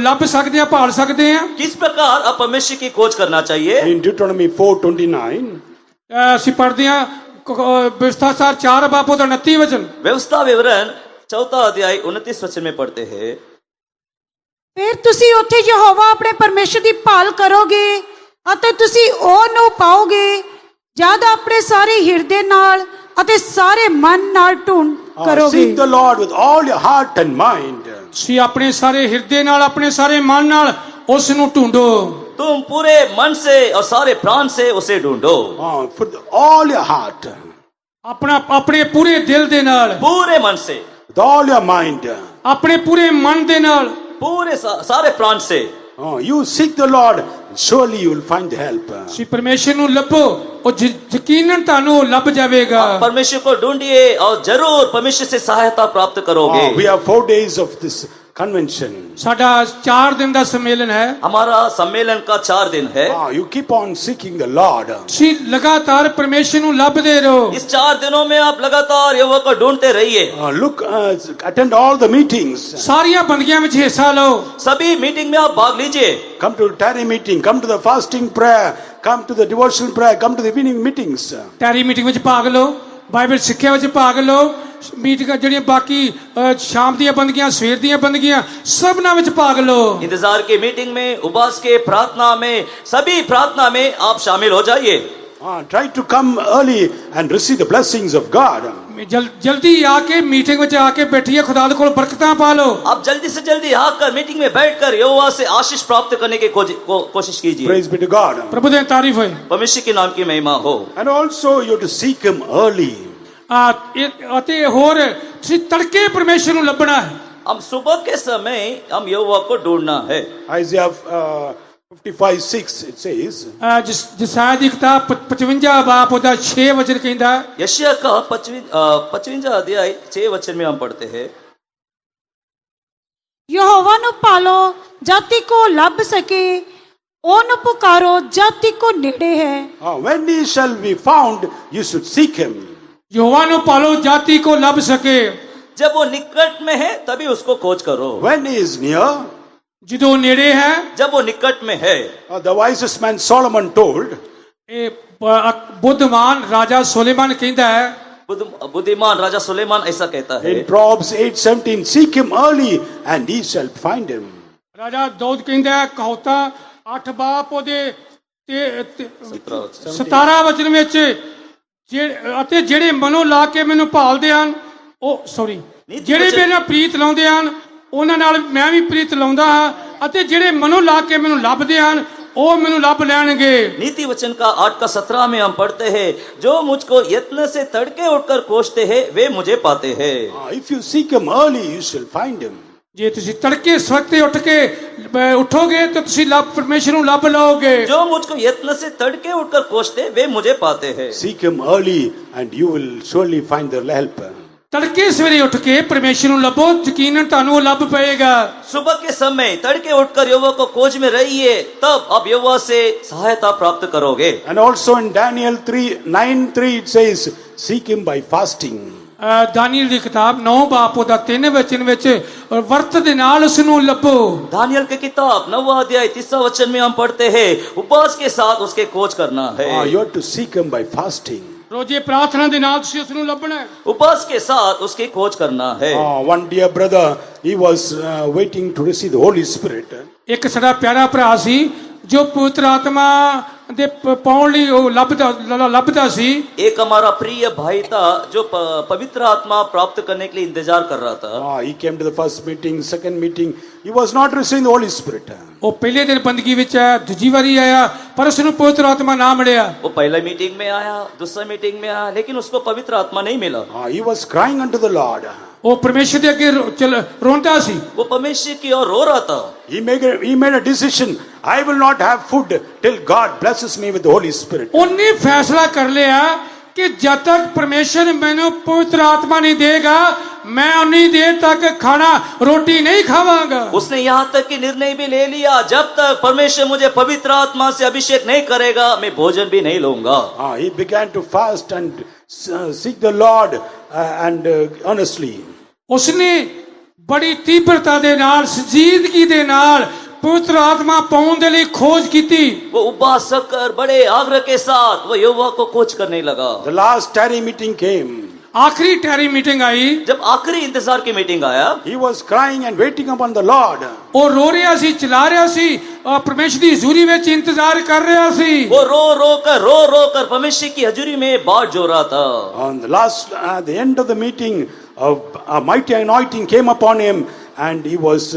ਲੱਭ ਸਕਦੇ ਹਾਂ, ਭਾਲ ਸਕਦੇ ਹਾਂ? किस प्रकार आप परमेश्वर की खोज करना चाहिए। In Deuteronomy 4:29, ਅਸੀਂ ਪੜ੍ਹਦੇ ਹਾਂ ਵਿਵਸਥਾ ਸਾਰ 4 ਬਾਪੋ ਦਾ 29 ਵਚਨ। व्यवस्था विवरण 4 अध्याय 29 वचन में पढ़ते हैं, ਫਿਰ ਤੁਸੀਂ ਉੱਥੇ ਯਹੋਵਾ ਆਪਣੇ ਪਰਮੇਸ਼ਰ ਦੀ ਭਾਲ ਕਰੋਗੇ ਅਤੇ ਤੁਸੀਂ ਉਹ ਨੂੰ ਪਾਓਗੇ ਜਦ ਆਪਣੇ ਸਾਰੇ ਹਿਰਦੇ ਨਾਲ ਅਤੇ ਸਾਰੇ ਮਨ ਨਾਲ ਢੂੰਡ ਕਰੋਗੇ। seek the Lord with all your heart and mind. ਤੁਸੀਂ ਆਪਣੇ ਸਾਰੇ ਹਿਰਦੇ ਨਾਲ, ਆਪਣੇ ਸਾਰੇ ਮਨ ਨਾਲ ਉਸ ਨੂੰ ਢੂੰਡੋ। तुम पूरे मन से और सारे प्राण से उसे ढूंढो। For all your heart, ਆਪਣੇ ਪੂਰੇ ਦਿਲ ਦੇ ਨਾਲ, पूरे मन से, with all your mind. ਆਪਣੇ ਪੂਰੇ ਮਨ ਦੇ ਨਾਲ। पूरे सारे प्राण से You seek the Lord, surely you will find help. ਤੁਸੀਂ ਪਰਮੇਸ਼ਰ ਨੂੰ ਲੱਭੋ, ਉਹ ਯਕੀਨਨ ਤੁਹਾਨੂੰ ਲੱਭ ਜਾਵੇਗਾ। परमेश्वर को ढूंढिए और जरूर परमेश्वर से सहायता प्राप्त करोगे। We have 4 days of this convention. ਸਾਡਾ 4 ਦਿਨ ਦਾ ਸੰਮੇਲਨ ਹੈ। हमारा सम्मेलन का 4 दिन है। You keep on seeking the Lord. ਤੁਸੀਂ ਲਗਾਤਾਰ ਪਰਮੇਸ਼ਰ ਨੂੰ ਲੱਭਦੇ ਰਹੋ। इस 4 दिनों में आप लगातार यहोवा को ढूंढते रहिए। Attend all the meetings. ਸਾਰੀਆਂ ਬੰਦਗੀਆਂ ਵਿੱਚ ਹਿੱਸਾ ਲਓ। सभी मीटिंग में आप भाग लीजिए। Come to tarry meeting, come to the fasting prayer, come to the devotional prayer, come to the evening meetings. ਟੈਰੀ meeting ਵਿੱਚ ਭਾਗ ਲਓ, ਬਾਈਬਲ ਸਿੱਖਿਆ ਵਿੱਚ ਭਾਗ ਲਓ, ਮੀਟਿੰਗਾਂ ਜਿਹੜੀਆਂ ਬਾਕੀ ਸ਼ਾਮ ਦੀਆਂ ਬੰਦਗੀਆਂ, ਸਵੇਰ ਦੀਆਂ ਬੰਦਗੀਆਂ, ਸਭਨਾਂ ਵਿੱਚ ਭਾਗ ਲਓ। इंतजार की मीटिंग में, उपवास के प्रार्थना में, सभी प्रार्थना में आप शामिल हो जाइए। Try to come early and receive the blessings of God. ਜਲਦੀ ਆ ਕੇ ਮੀਟਿੰਗ ਵਿੱਚ ਆ ਕੇ ਬੈਠੀਏ, ਖੁਦਾ ਦੇ ਕੋਲ ਬਰਕਤਾਂ ਪਾ ਲਓ। आप जल्दी से जल्दी आकर मीटिंग में बैठकर यहोवा से आशीष प्राप्त करने की कोशिश कीजिए। Praise be to God. ਪ੍ਰਭੂ ਦੀ ਤਾਰੀਫ ਹੋਏ। परमेश्वर के नाम की महिमा हो। And also you have to seek Him early. ਅਤੇ ਹੋਰ ਤੁਸੀਂ ਤੜਕੇ ਪਰਮੇਸ਼ਰ ਨੂੰ ਲੱਭਣਾ ਹੈ। हम सुबह के समय हम यहोवा को ढूंढना है। Isaiah 55:6 it says, ਜਿਸਾਇਆ ਦੀ ਕਿਤਾਬ 55 ਬਾਪ ਉਹਦਾ 6 ਵਚਨ ਕਹਿੰਦਾ, यशायाह का 55 अध्याय 6 वचन में हम पढ़ते हैं, ਯਹੋਵਾ ਨੂੰ ਪਾਲੋ ਜਦ ਤੱਕ ਉਹ ਲੱਭ ਸਕੇ, ਉਹਨੂੰ ਪੁਕਾਰੋ ਜਦ ਤੱਕ ਉਹ ਨੇੜੇ ਹੈ। when he shall be found, you should seek him. Jehovah ਨੂੰ ਪਾਲੋ ਜਾਤੀ ਕੋ ਲੱਭ ਸਕੇ। जब वो निकट में है तभी उसको खोज करो। When he is near, ਜਦੋਂ ਨੇੜੇ ਹੈ, जब वो निकट में है, the wisest man Solomon told, ਇਹ ਬੁੱਧਮਾਨ ਰਾਜਾ ਸੁਲੇਮਾਨ ਕਹਿੰਦਾ ਹੈ बुद्धिमान राजा सुलेमान ऐसा कहता है in Proverbs 8:17, seek him early and he shall find him. ਰਾਜਾ ਦੌਦ ਕਹਿੰਦਾ ਹੈ ਕਹੌਤਾ 8 ਬਾਪ ਉਹਦੇ 17 ਵਚਨ ਵਿੱਚ, ਅਤੇ ਜਿਹੜੇ ਮਨੋਂ ਲਾ ਕੇ ਮੈਨੂੰ ਭਾਲਦੇ ਹਨ, ਉਹ ਸੌਰੀ ਜਿਹੜੇ ਮੇਰੇ ਨਾਲ ਪ੍ਰੀਤ ਲਾਉਂਦੇ ਹਨ ਉਹਨਾਂ ਨਾਲ ਮੈਂ ਵੀ ਪ੍ਰੀਤ ਲਾਉਂਦਾ ਹਾਂ, ਅਤੇ ਜਿਹੜੇ ਮਨੋਂ ਲਾ ਕੇ ਮੈਨੂੰ ਲੱਭਦੇ ਹਨ ਉਹ ਮੈਨੂੰ ਲੱਭ ਲੈਣਗੇ। नीति वचन का 8 का 17 में हम पढ़ते हैं, जो मुझको यत्न से तड़के उठकर खोजते हैं वे मुझे पाते हैं। If you seek him early, you shall find him. ਜੇ ਤੁਸੀਂ ਤੜਕੇ ਸਵਖਤੇ ਉੱਠ ਕੇ ਉੱਠੋਗੇ ਤਾਂ ਤੁਸੀਂ ਪਰਮੇਸ਼ਰ ਨੂੰ ਲੱਭ ਲਓਗੇ। जो मुझको यत्न से तड़के उठकर खोजते वे मुझे पाते हैं। Seek him early and you will surely find the help. ਤੜਕੇ ਸਵੇਰੇ ਉੱਠ ਕੇ ਪਰਮੇਸ਼ਰ ਨੂੰ ਲੱਭੋ, ਯਕੀਨਨ ਤੁਹਾਨੂੰ ਉਹ ਲੱਭ ਪਏਗਾ। सुबह के समय तड़के उठकर यहोवा को खोज में रहिए, तब आप यहोवा से सहायता प्राप्त करोगे। And also in Daniel 9:3 it says, seek him by fasting. ਦਾਨੀਏਲ ਦੀ ਕਿਤਾਬ 9 ਬਾਪ ਉਹਦਾ 3 ਵਚਨ ਵਿੱਚ ਵਰਤ ਦੇ ਨਾਲ ਉਸ ਨੂੰ ਲੱਭੋ। दानियल की किताब 9वां अध्याय 3 वचन में हम पढ़ते हैं, उपवास के साथ उसके खोज करना है। You have to seek him by fasting. ਰੋਜ਼ੇ ਪ੍ਰਾਰਥਨਾ ਦੇ ਨਾਲ ਤੁਸੀਂ ਉਸ ਨੂੰ ਲੱਭਣਾ ਹੈ। उपवास के साथ उसकी खोज करना है। One dear brother, he was waiting to receive the Holy Spirit. ਇੱਕ ਸਾਡਾ ਪਿਆਰਾ ਭਰਾ ਸੀ ਜੋ ਪਵਿੱਤਰ ਆਤਮਾ ਦੇ ਪਾਉਣ ਲਈ ਉਹ ਲੱਭਦਾ ਸੀ। एक हमारा प्रिय भाई था जो पवित्र आत्मा प्राप्त करने के लिए इंतजार कर रहा था। He came to the first meeting, second meeting. He was not receiving the Holy Spirit. ਉਹ ਪਹਿਲੇ ਦਿਨ ਬੰਦਗੀ ਵਿੱਚ ਆਇਆ, ਦੂਜੀ ਵਾਰੀ ਆਇਆ, ਪਰ ਉਸ ਨੂੰ ਪਵਿੱਤਰ ਆਤਮਾ ਨਾ ਮਿਲਿਆ। वो पहला मीटिंग में आया, दूसरा मीटिंग में आया, लेकिन उसको पवित्र आत्मा नहीं मिला। He was crying unto the Lord. ਉਹ ਪਰਮੇਸ਼ਰ ਦੇ ਅੱਗੇ ਰੋਂਦਾ ਸੀ। वो परमेश्वर की ओर रो रहा था। He made a decision. I will not have food till God blesses me with the Holy Spirit. ਉਹਨੇ ਫੈਸਲਾ ਕਰ ਲਿਆ ਕਿ ਜਦ ਤੱਕ ਪਰਮੇਸ਼ਰ ਮੈਨੂੰ ਪਵਿੱਤਰ ਆਤਮਾ ਨਹੀਂ ਦੇਗਾ मैं उन्नी देर तक खाना रोटी नहीं खावांगा। उसने यहाँ तक कि निर्णय भी ले लिया, जब तक परमेश्वर मुझे पवित्र आत्मा से अभिषेक नहीं करेगा मैं भोजन भी नहीं लूंगा। He began to fast and seek the Lord and earnestly. उसने बड़ी तीव्रता दे नाल संजीदगी दे नाल पवित्र आत्मा पाउण दे लई खोज कीती। वो उपवास कर बड़े आग्रह के साथ वो यहोवा को खोज करने लगा। The last tarry meeting came. आखिरी टैरी मीटिंग आई। जब आखिरी इंतजार की मीटिंग आया, He was crying and waiting upon the Lord. ਉਹ ਰੋ ਰਿਹਾ ਸੀ, ਚਲਾ ਰਿਹਾ ਸੀ, ਪਰਮੇਸ਼ਰ ਦੀ ਹਜ਼ੂਰੀ ਵਿੱਚ ਇੰਤਜ਼ਾਰ ਕਰ ਰਿਹਾ ਸੀ। वो रो रो कर परमेश्वर की हजूरी में बाट जो रहा था। On at the end of the meeting, a mighty anointing came upon him and he was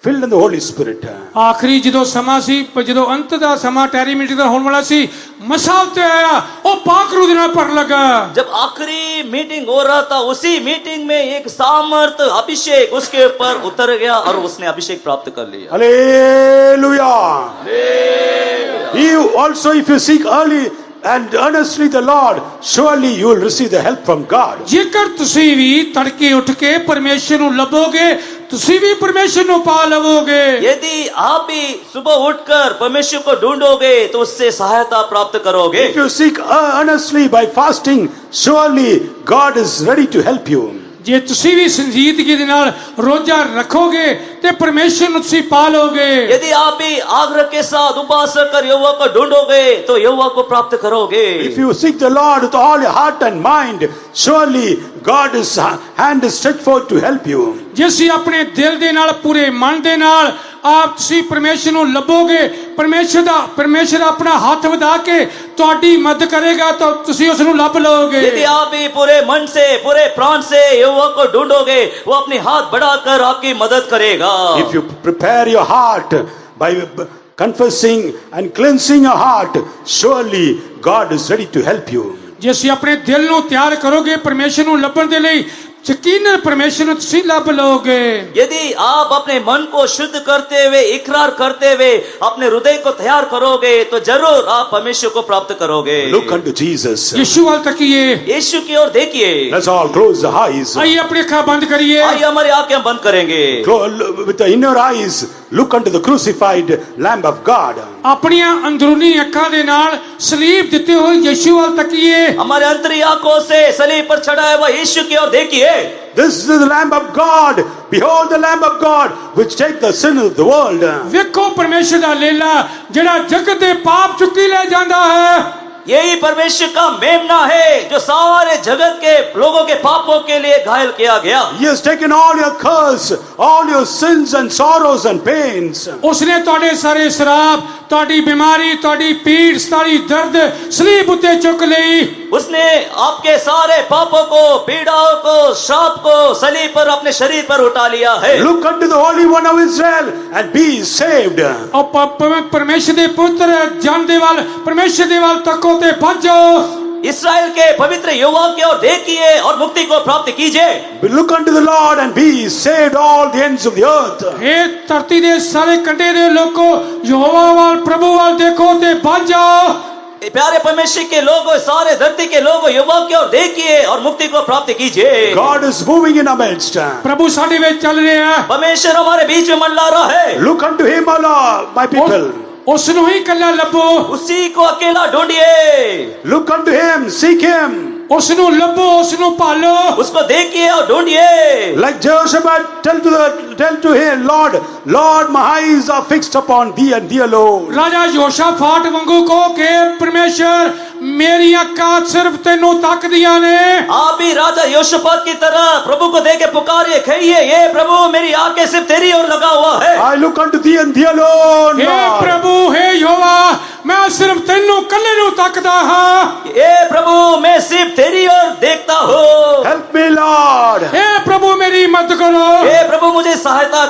filled in the Holy Spirit. ਆਖਰੀ ਜਦੋਂ ਸਮਾਂ ਸੀ, ਜਦੋਂ ਅੰਤ ਦਾ ਸਮਾਂ ਟੈਰੀ ਮੀਟਿੰਗ ਦਾ ਹੋਣ ਵਾਲਾ ਸੀ, ਮਸਾ ਉੱਤੇ ਆਇਆ, ਉਹ ਪਾਕ रूह ਦੇ ਨਾਲ ਭਰਨ ਲੱਗਾ। जब आखिरी मीटिंग हो रहा था, उसी मीटिंग में एक सामर्थ अभिषेक उसके ऊपर उतर गया और उसने अभिषेक प्राप्त कर लिया। Hallelujah! You also, if you seek early and earnestly the Lord, surely you will receive the help from God. ਜੇਕਰ ਤੁਸੀਂ ਵੀ ਤੜਕੇ ਉੱਠ ਕੇ ਪਰਮੇਸ਼ਰ ਨੂੰ ਲੱਭੋਗੇ, ਤੁਸੀਂ ਵੀ ਪਰਮੇਸ਼ਰ ਨੂੰ ਪਾ ਲਵੋਗੇ। यदि आप भी सुबह उठकर परमेश्वर को ढूंढोगे तो उससे सहायता प्राप्त करोगे। If you seek earnestly by fasting, surely God is ready to help you. ਜੇ ਤੁਸੀਂ ਵੀ ਸੰਜੀਦਗੀ ਦੇ ਨਾਲ ਰੋਜ਼ਾ ਰੱਖੋਗੇ ਤੇ ਪਰਮੇਸ਼ਰ ਨੂੰ ਤੁਸੀਂ ਪਾ ਲੋਗੇ। यदि आप भी आग्रह के साथ उपवास कर यहोवा को ढूंढोगे तो यहोवा को प्राप्त करोगे। If you seek the Lord with all your heart and mind, surely God's hand is stretched forth to help you. ਜੇ ਤੁਸੀਂ ਆਪਣੇ ਦਿਲ ਦੇ ਨਾਲ, ਪੂਰੇ ਮਨ ਦੇ ਨਾਲ ਆਪ ਤੁਸੀਂ ਪਰਮੇਸ਼ਰ ਨੂੰ ਲੱਭੋਗੇ, ਪਰਮੇਸ਼ਰ ਆਪਣਾ ਹੱਥ ਵਧਾ ਕੇ ਤੁਹਾਡੀ ਮਦਦ ਕਰੇਗਾ ਤਾਂ ਤੁਸੀਂ ਉਸ ਨੂੰ ਲੱਭ ਲਓਗੇ। यदि आप भी पूरे मन से, पूरे प्राण से यहोवा को ढूंढोगे, वो अपने हाथ बढ़ाकर आपकी मदद करेगा। If you prepare your heart by confessing and cleansing your heart, surely God is ready to help you. ਜੇ ਤੁਸੀਂ ਆਪਣੇ ਦਿਲ ਨੂੰ ਤਿਆਰ ਕਰੋਗੇ ਪਰਮੇਸ਼ਰ ਨੂੰ ਲੱਭਣ ਦੇ ਲਈ ਯਕੀਨਨ ਪਰਮੇਸ਼ਰ ਨੂੰ ਤੁਸੀਂ ਲੱਭ ਲਓਗੇ यदि आप अपने मन को शुद्ध करते हुए इकरार करते हुए अपने हृदय को तैयार करोगे तो जरूर आप परमेश्वर को प्राप्त करोगे। Look unto Jesus. ਯਿਸੂ ਵੱਲ ਤੱਕੀਏ यीशु की ओर देखिए। Let's all close the eyes. ਆइए अपनी ਅੱਖਾਂ ਬੰਦ ਕਰੀਏ आइए हमारी आंखें बंद करेंगे। With the inner eyes, look unto the crucified Lamb of God. ਆਪਣੀਆਂ ਅੰਦਰੂਨੀ ਅੱਖਾਂ ਦੇ ਨਾਲ ਸਲੀਬ ਦਿੱਤੇ ਹੋਏ ਯਿਸੂ ਵੱਲ ਤੱਕੀਏ हमारे अंतरी आंखों से सलीब पर चढ़ाया हुआ यीशु की ओर देखिए। This is the Lamb of God. Behold the Lamb of God, which take the sin of the world. ਵੇਖੋ ਪਰਮੇਸ਼ਰ ਦਾ ਲੇਲਾ ਜਿਹੜਾ ਜਗਤ ਦੇ ਪਾਪ ਚੁੱਕੀ ਲੈ ਜਾਂਦਾ ਹੈ यही परमेश्वर का मेमना है जो सारे जगत के लोगों के पापों के लिए घायल किया गया। He has taken all your curse, all your sins and sorrows and pains. ਉਸਨੇ ਤੁਹਾਡੇ ਸਾਰੇ ਸ਼ਰਾਪ ਤੁਹਾਡੀ ਬਿਮਾਰੀ ਤੁਹਾਡੀ ਪੀੜ ਤੁਹਾਡੀ ਦਰਦ ਸਲੀਬ ਉੱਤੇ ਚੁੱਕ ਲਈ उसने आपके सारे पापों को, पीड़ाओं को, श्राप को सलीब पर अपने शरीर पर उठा लिया है। Look unto the Holy One of Israel and be saved. ਔਰ ਪਰਮੇਸ਼ਰ ਦੇ ਪੁੱਤਰ ਜਨ ਦੇ ਵੱਲ ਪਰਮੇਸ਼ਰ ਦੇ ਵੱਲ ਤੱਕੋ ਤੇ ਭੱਜੋ इस्राएल के पवित्र युवा की ओर देखिए और मुक्ति को प्राप्त कीजिए। Look unto the Lord and be saved all the ends of the earth. ਇਹ ਧਰਤੀ ਦੇ ਸਾਰੇ ਕੰਢੇ ਦੇ ਲੋਕੋ ਯਹੋਵਾ ਵੱਲ ਪ੍ਰਭੂ ਵੱਲ ਦੇਖੋ ਤੇ ਭੱਜ ਜਾਓ प्यारे परमेश्वर के लोगों, सारे धरती के लोगों, युवा की ओर देखिए और मुक्ति को प्राप्त कीजिए। God is moving in our midst. ਪ੍ਰਭੂ ਸਾਡੇ ਵਿੱਚ ਚੱਲ ਰਿਹਾ ਹੈ परमेश्वर हमारे बीच में मंडला रहा है। Look unto him, O Lord, my people. ਉਸ ਨੂੰ ਹੀ ਇਕੱਲਾ ਲੱਭੋ उसी को अकेला ढूंढिए। Look unto him, seek him. ਉਸ ਨੂੰ ਲੱਭੋ ਉਸ ਨੂੰ ਭਾਲੋ उसको देखिए और ढूंढिए। Like Jehoshaphat, tell to him, Lord, my eyes are fixed upon thee and thee alone. ਰਾਜਾ ਯਹੋਸ਼ਾਫਾਟ ਵਾਂਗੂ ਕਹੋ ਕਿ ਪਰਮੇਸ਼ਰ ਮੇਰੀਆਂ ਅੱਖਾਂ ਸਿਰਫ ਤੈਨੂੰ ਤੱਕਦੀਆਂ ਨੇ आप भी राजा योशपात की तरह प्रभु को देख के पुकारिए, कहिए, ये प्रभु मेरी आंखें सिर्फ तेरी ओर लगा हुआ है। I look unto thee and thee alone, hey Lord. ਪ੍ਰਭੂ हे ਯਹੋਵਾ ਮੈਂ ਸਿਰਫ ਤੈਨੂੰ ਇਕੱਲੇ ਨੂੰ ਤੱਕਦਾ ਹਾਂ ये प्रभु मैं सिर्फ तेरी ओर देखता हूँ। Help me, Lord. हे प्रभु मेरी मदद करो हे प्रभु मुझे सहायता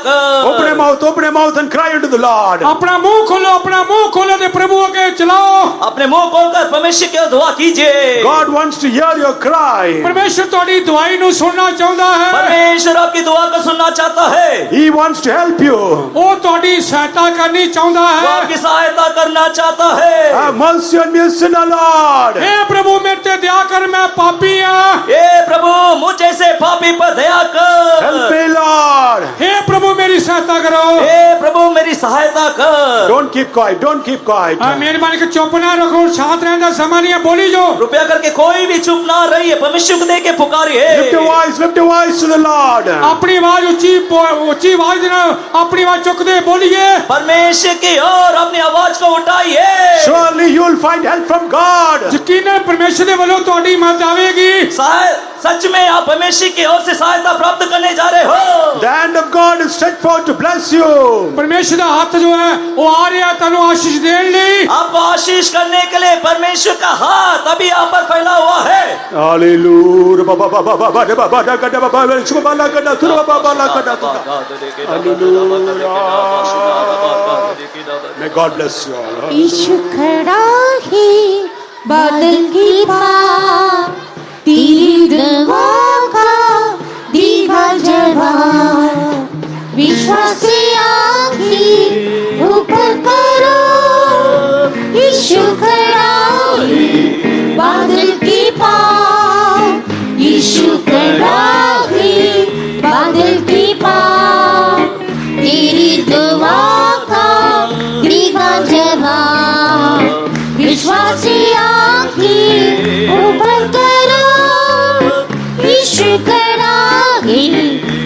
Open your कर। mouth and cry unto the Lord. अपना मुंह खोलो ते प्रभु आगे चलाओ अपने मुंह खोलकर परमेश्वर की ओर दुआ कीजिए। God wants to hear your cry. परमेश्वर ਤੁਹਾਡੀ ਦੁਆਈ ਨੂੰ ਸੁਣਨਾ ਚਾਹੁੰਦਾ ਹੈ परमेश्वर आपकी दुआ को सुनना चाहता है। He wants to help you. ਉਹ ਤੁਹਾਡੀ ਸਹਾਇਤਾ ਕਰਨੀ ਚਾਹੁੰਦਾ वो ਹੈ आपकी सहायता करना चाहता है। Have mercy on me, a sinner, Lord. हे प्रभु मेरे ते दया कर मैं पापी हां हे प्रभु मुझ जैसे पापी पर दया Help कर। me, Lord. हे प्रभु मेरी सहायता करो हे प्रभु मेरी सहायता कर। Don't keep quiet. Don't keep quiet. मेहरबानी के चुप ना रखो शांत रहने का समय नहीं है बोली जो कृपया करके कोई भी चुप ना रहिए, परमेश्वर को देख के पुकारिए। Lift your voice to the Lord. अपनी आवाज ऊंची आवाज देना अपनी आवाज चुकदे बोलिए परमेश्वर की ओर अपनी आवाज को उठाइए। Surely you will find help from God. यकीनन परमेश्वर दे ਵੱਲੋਂ ਤੁਹਾਡੀ मदद आवेगी सच में आप परमेश्वर की ओर से सहायता प्राप्त करने जा रहे हो। The hand of God is stretched forth to bless you. परमेश्वर ਦਾ ਹੱਥ ਜੋ ਹੈ ਉਹ ਆ ਰਿਹਾ ਤੁਹਾਨੂੰ ਆਸ਼ੀष ਦੇਣ ਲਈ आपको आशीष करने के लिए परमेश्वर का हाथ अभी आप पर फैला हुआ है। Hallelujah. May God bless you all. यीशु खड़ा है बादल की पार तेरी दुआ का देगा जवाब विश्वास से आंखें ऊपर करो यीशु खड़ा है बादल की पार यीशु खड़ा है बादल की पार तेरी दुआ का देगा जवाब विश्वास से आंखें ऊपर करो यीशु खड़ा है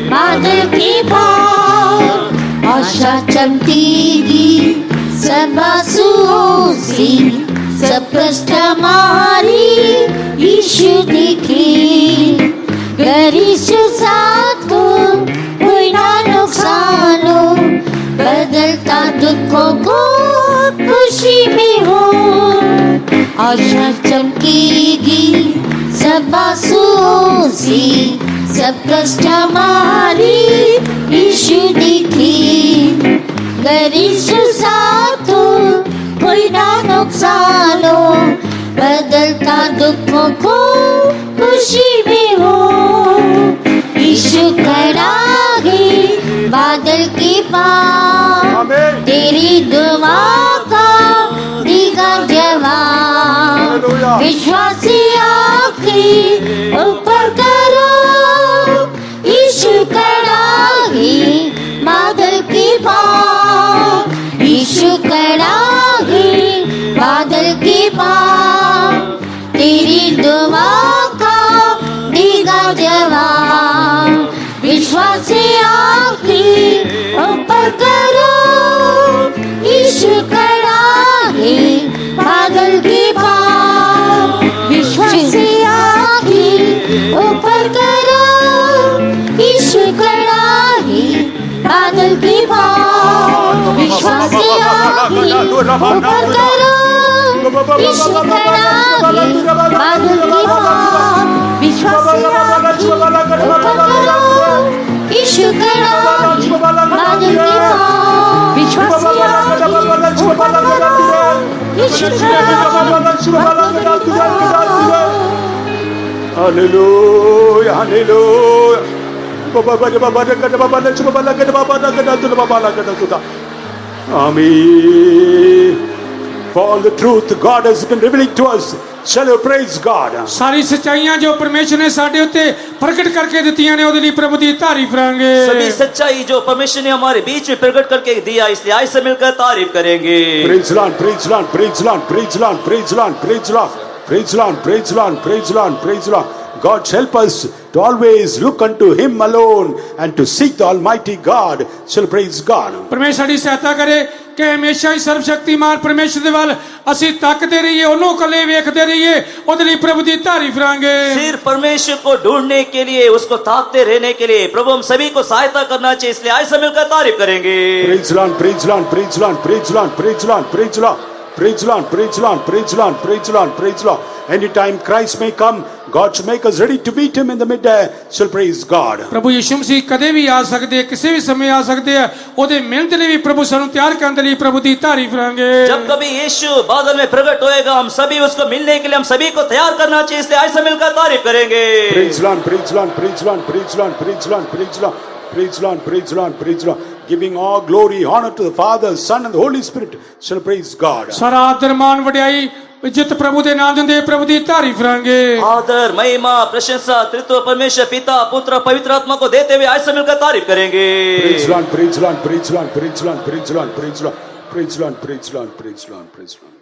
बादल के पार आशा चमकेगी सब आंसुओं से सब कष्ट हमारी यीशु देखे गर यीशु साथ हो कोई ना नुकसान हो बदलता दुखों को खुशी में हो आशा चमकेगी सब आंसुओं से सब कष्ट हमारी यीशु देखे गर यीशु साथ हो कोई ना नुकसान हो बदलता दुखों विश्वासी आखी ऊपर करो, यीशु कड़ाही बादल की पाँव, यीशु कड़ाही बादल की पाँव, तेरी दुआ का देगा जवाब। विश्वासी आखी ऊपर करो, यीशु कड़ाही बादल की पाँव, विश्वासी आखी ऊपर करो, यीशु कड़ाही बादल की पाँव, विश्वासी आखी ऊपर करो, यीशु कड़ाही बादल की पाँव, विश्वासी आखी ऊपर करो, यीशु कड़ाही बादल की पाँव, विश्वासी आखी ऊपर करो, यीशु कड़ाही बादल की पाँव। Hallelujah, hallelujah. Amen. For all the truth God has been revealing to us, shall we praise God? ਸਾਰੀ ਸੱਚਾਈਆਂ ਜੋ ਪਰਮੇਸ਼ਰ ਨੇ ਸਾਡੇ ਉੱਤੇ ਪ੍ਰਗਟ ਕਰਕੇ ਦਿੱਤੀਆਂ ਨੇ ਉਹਦੇ ਲਈ ਪ੍ਰਭੂ ਦੀ ਤਾਰੀਫ ਕਰਾਂਗੇ। सभी सच्चाई जो परमेश्वर ने हमारे बीच में प्रकट करके दिया, इसलिए आज से मिलकर तारीफ करेंगे। Praise the Lord, praise the Lord, praise the Lord, praise the Lord, praise the Lord, praise the Lord, praise the Lord, praise the Lord, praise the Lord, praise the Lord. God help us to always look unto Him alone and to seek the Almighty God. Shall we praise God? ਪਰਮੇਸ਼ਰ ਸਾਡੀ ਸਹਾਇਤਾ ਕਰੇ ਕਿ ਹਮੇਸ਼ਾ ਹੀ ਸਰਵਸ਼ਕਤੀਮਾਨ ਪਰਮੇਸ਼ਰ ਦੇ ਵੱਲ ਅਸੀਂ ਤੱਕਦੇ ਰਹੀਏ, ਉਹਨੂੰ ਇਕੱਲੇ ਵੇਖਦੇ ਰਹੀਏ, ਉਹਦੇ ਲਈ ਪ੍ਰਭੂ ਦੀ ਤਾਰੀਫ ਕਰਾਂਗੇ। सिर्फ परमेश्वर को ढूंढने के लिए, उसको ताकते रहने के लिए प्रभु हम सभी को सहायता करना चाहिए, इसलिए आज से मिलकर तारीफ करेंगे। Praise the Lord, praise the Lord, praise the Lord, praise the Lord, praise the Lord, praise the Lord. Praise the Lord, praise the Lord, praise the Lord, praise the Lord, praise the Lord. Anytime Christ may come, God should make us ready to meet Him in the midday. Shall praise God. ਪ੍ਰਭੂ ਯਿਸੂ ਮਸੀਹ ਕਦੇ ਵੀ ਆ ਸਕਦੇ, ਕਿਸੇ ਵੀ ਸਮੇਂ ਆ ਸਕਦੇ ਆ, ਉਹਦੇ ਮਿਲਣ ਦੇ ਲਈ ਵੀ ਪ੍ਰਭੂ ਸਾਨੂੰ ਤਿਆਰ ਕਰਨ ਦੇ ਲਈ ਪ੍ਰਭੂ ਦੀ ਤਾਰੀਫ ਕਰਾਂਗੇ। जब कभी यीशु बादल में प्रकट होएगा, हम सभी उसको मिलने के लिए हम सभी को तैयार करना चाहिए, इसलिए आज से मिलकर तारीफ करेंगे। Praise the Lord, praise the Lord, praise the Lord, praise the Lord, praise the Lord, praise the Lord, praise the Lord, praise the Lord, praise the Lord. Giving all glory, honor to the Father, Son, and the Holy Spirit. Shall praise God. ਸਾਰਾ ਆਦਰ ਮਾਨ ਵਡਿਆਈ ਇੱਜ਼ਤ ਪ੍ਰਭੂ ਦੇ ਨਾਮ ਦਿੰਦੇ ਪ੍ਰਭੂ ਦੀ ਤਾਰੀਫ ਕਰਾਂਗੇ। आदर, महिमा, प्रशंसा त्रित्व परमेश्वर पिता, पुत्र, पवित्र आत्मा को देते हुए आज से मिलकर तारीफ करेंगे। Praise the Lord, praise the Lord, praise the Lord, praise the Lord, praise the Lord, praise the Lord, praise the Lord, praise the Lord, praise the Lord, praise the Lord.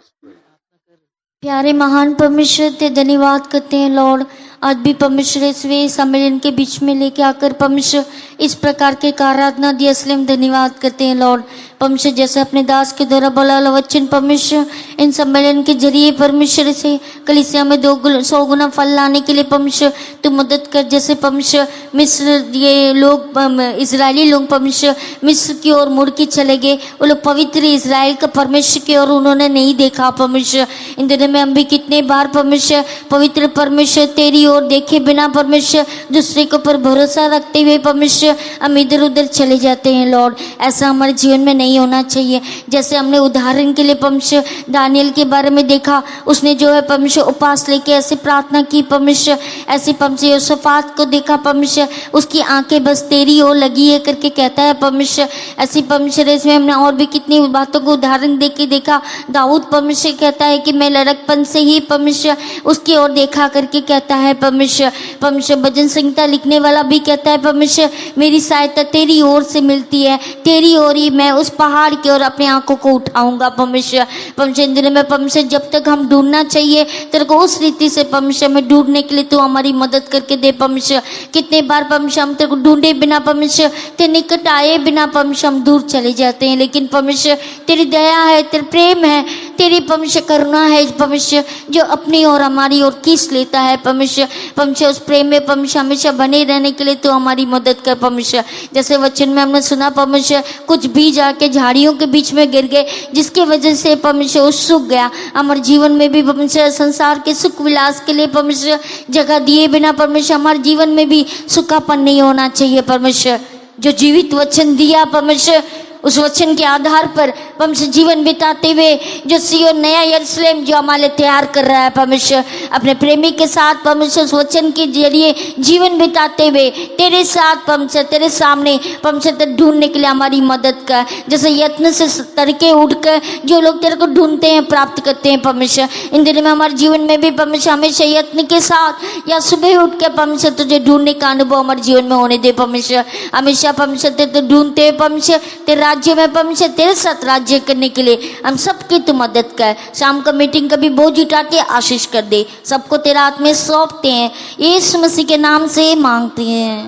प्यारे महान परमेश्वर ते धन्यवाद करते हैं लॉर्ड। आज भी परमेश्वर इस वे सम्मेलन के बीच में लेके आकर परमेश्वर इस प्रकार के आराधना दिया, इसलिए हम धन्यवाद करते हैं लॉर्ड। परमेश्वर जैसे अपने दास के द्वारा बोला वचन परमेश्वर इन सम्मेलन के जरिए परमेश्वर से कलीसिया में 100 गुना फल लाने के लिए परमेश्वर तू मदद कर। जैसे परमेश्वर मिस्र ये लोग इजरायली लोग परमेश्वर मिस्र की ओर मुड़ के चले गए, वो लोग पवित्र इजराइल का परमेश्वर की ओर उन्होंने नहीं देखा परमेश्वर। इन दिनों में हम भी कितने बार परमेश्वर पवित्र परमेश्वर तेरी ओर देखे बिना परमेश्वर दूसरे के ऊपर भरोसा रखते हुए परमेश्वर हम इधर उधर चले जाते हैं लॉर्ड। ऐसा हमारे जीवन में नहीं होना चाहिए। जैसे हमने उदाहरण के लिए परमेश्वर दानियल के बारे में देखा, उसने जो है परमेश्वर उपास लेके ऐसे प्रार्थना की परमेश्वर, ऐसे परमेश्वर योसफात को देखा परमेश्वर उसकी आंखें बस तेरी ओर लगी है करके कहता है परमेश्वर। ऐसी परमेश्वर इसमें हमने और भी कितनी बातों को उदाहरण दे के देखा। दाऊद परमेश्वर कहता है कि मैं लड़कपन से ही परमेश्वर उसकी ओर देखा करके कहता है परमेश्वर। परमेश्वर भजन संहिता लिखने वाला भी कहता है परमेश्वर मेरी सहायता तेरी ओर से मिलती है, तेरी ओर ही मैं उस पहाड़ की ओर अपनी आंखों को उठाऊंगा परमेश्वर। परमेश्वर इन दिनों में परमेश्वर जब तक हम ढूंढना चाहिए तेरे को उस रीति से परमेश्वर में ढूंढने के लिए तू हमारी मदद करके दे परमेश्वर। कितने बार परमेश्वर हम तेरे को ढूंढे बिना परमेश्वर तेरे निकट आए बिना परमेश्वर हम दूर चले जाते हैं, लेकिन परमेश्वर तेरी दया है, तेरे प्रेम है, तेरी परमेश्वर करुणा है परमेश्वर जो अपनी ओर हमारी ओर खींच लेता है परमेश्वर। परमेश्वर उस प्रेम में परमेश्वर हमेशा बने रहने के लिए तू हमारी मदद कर परमेश्वर। जैसे वचन में हमने सुना परमेश्वर कुछ बीज आके झाड़ियों के बीच में गिर गए जिसकी वजह से परमेश्वर वो सूख गया। हमारे जीवन में भी परमेश्वर संसार के सुख विलास के लिए परमेश्वर जगह दिए बिना परमेश्वर हमारे जीवन में भी सूखापन नहीं होना चाहिए परमेश्वर। जो जीवित वचन दिया परमेश्वर उस वचन के आधार पर परमेश्वर जीवन बिताते हुए जो सियोन नया यरूशलेम जो हमारे लिए तैयार कर रहा है परमेश्वर, अपने प्रेमी के साथ परमेश्वर उस वचन के जरिए जीवन बिताते हुए तेरे साथ परमेश्वर तेरे सामने परमेश्वर तेरे ढूंढने के लिए हमारी मदद कर। जैसे यत्न से तड़के उठकर जो लोग तेरे को ढूंढते हैं प्राप्त करते हैं परमेश्वर, इन दिनों में हमारे जीवन में भी परमेश्वर हमेशा यत्न के साथ या सुबह उठ के परमेश्वर तुझे ढूंढने का अनुभव हमारे जीवन में होने दे परमेश्वर। हमेशा परमेश्वर तेरे ढूंढते हैं परमेश्वर, तेरे राज्य में परमेश्वर तेरे साथ राज्य करने के लिए हम सबकी तू मदद कर। शाम का मीटिंग का भी बोझ उठा के आशीष कर दे, सबको तेरा हाथ में सौंपते हैं, यीशु मसीह के नाम से मांगते हैं,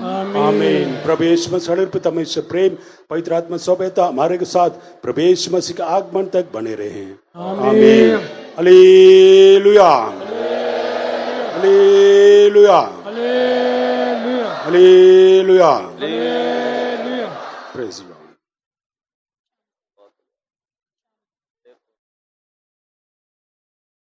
आमीन। प्रभु यीशु मसीह हमारे प्रति हमेशा प्रेम पवित्र आत्मा सौंपता हमारे के साथ प्रभु यीशु मसीह के आगमन तक बने रहे। आमीन। Hallelujah, hallelujah, hallelujah. प्रेज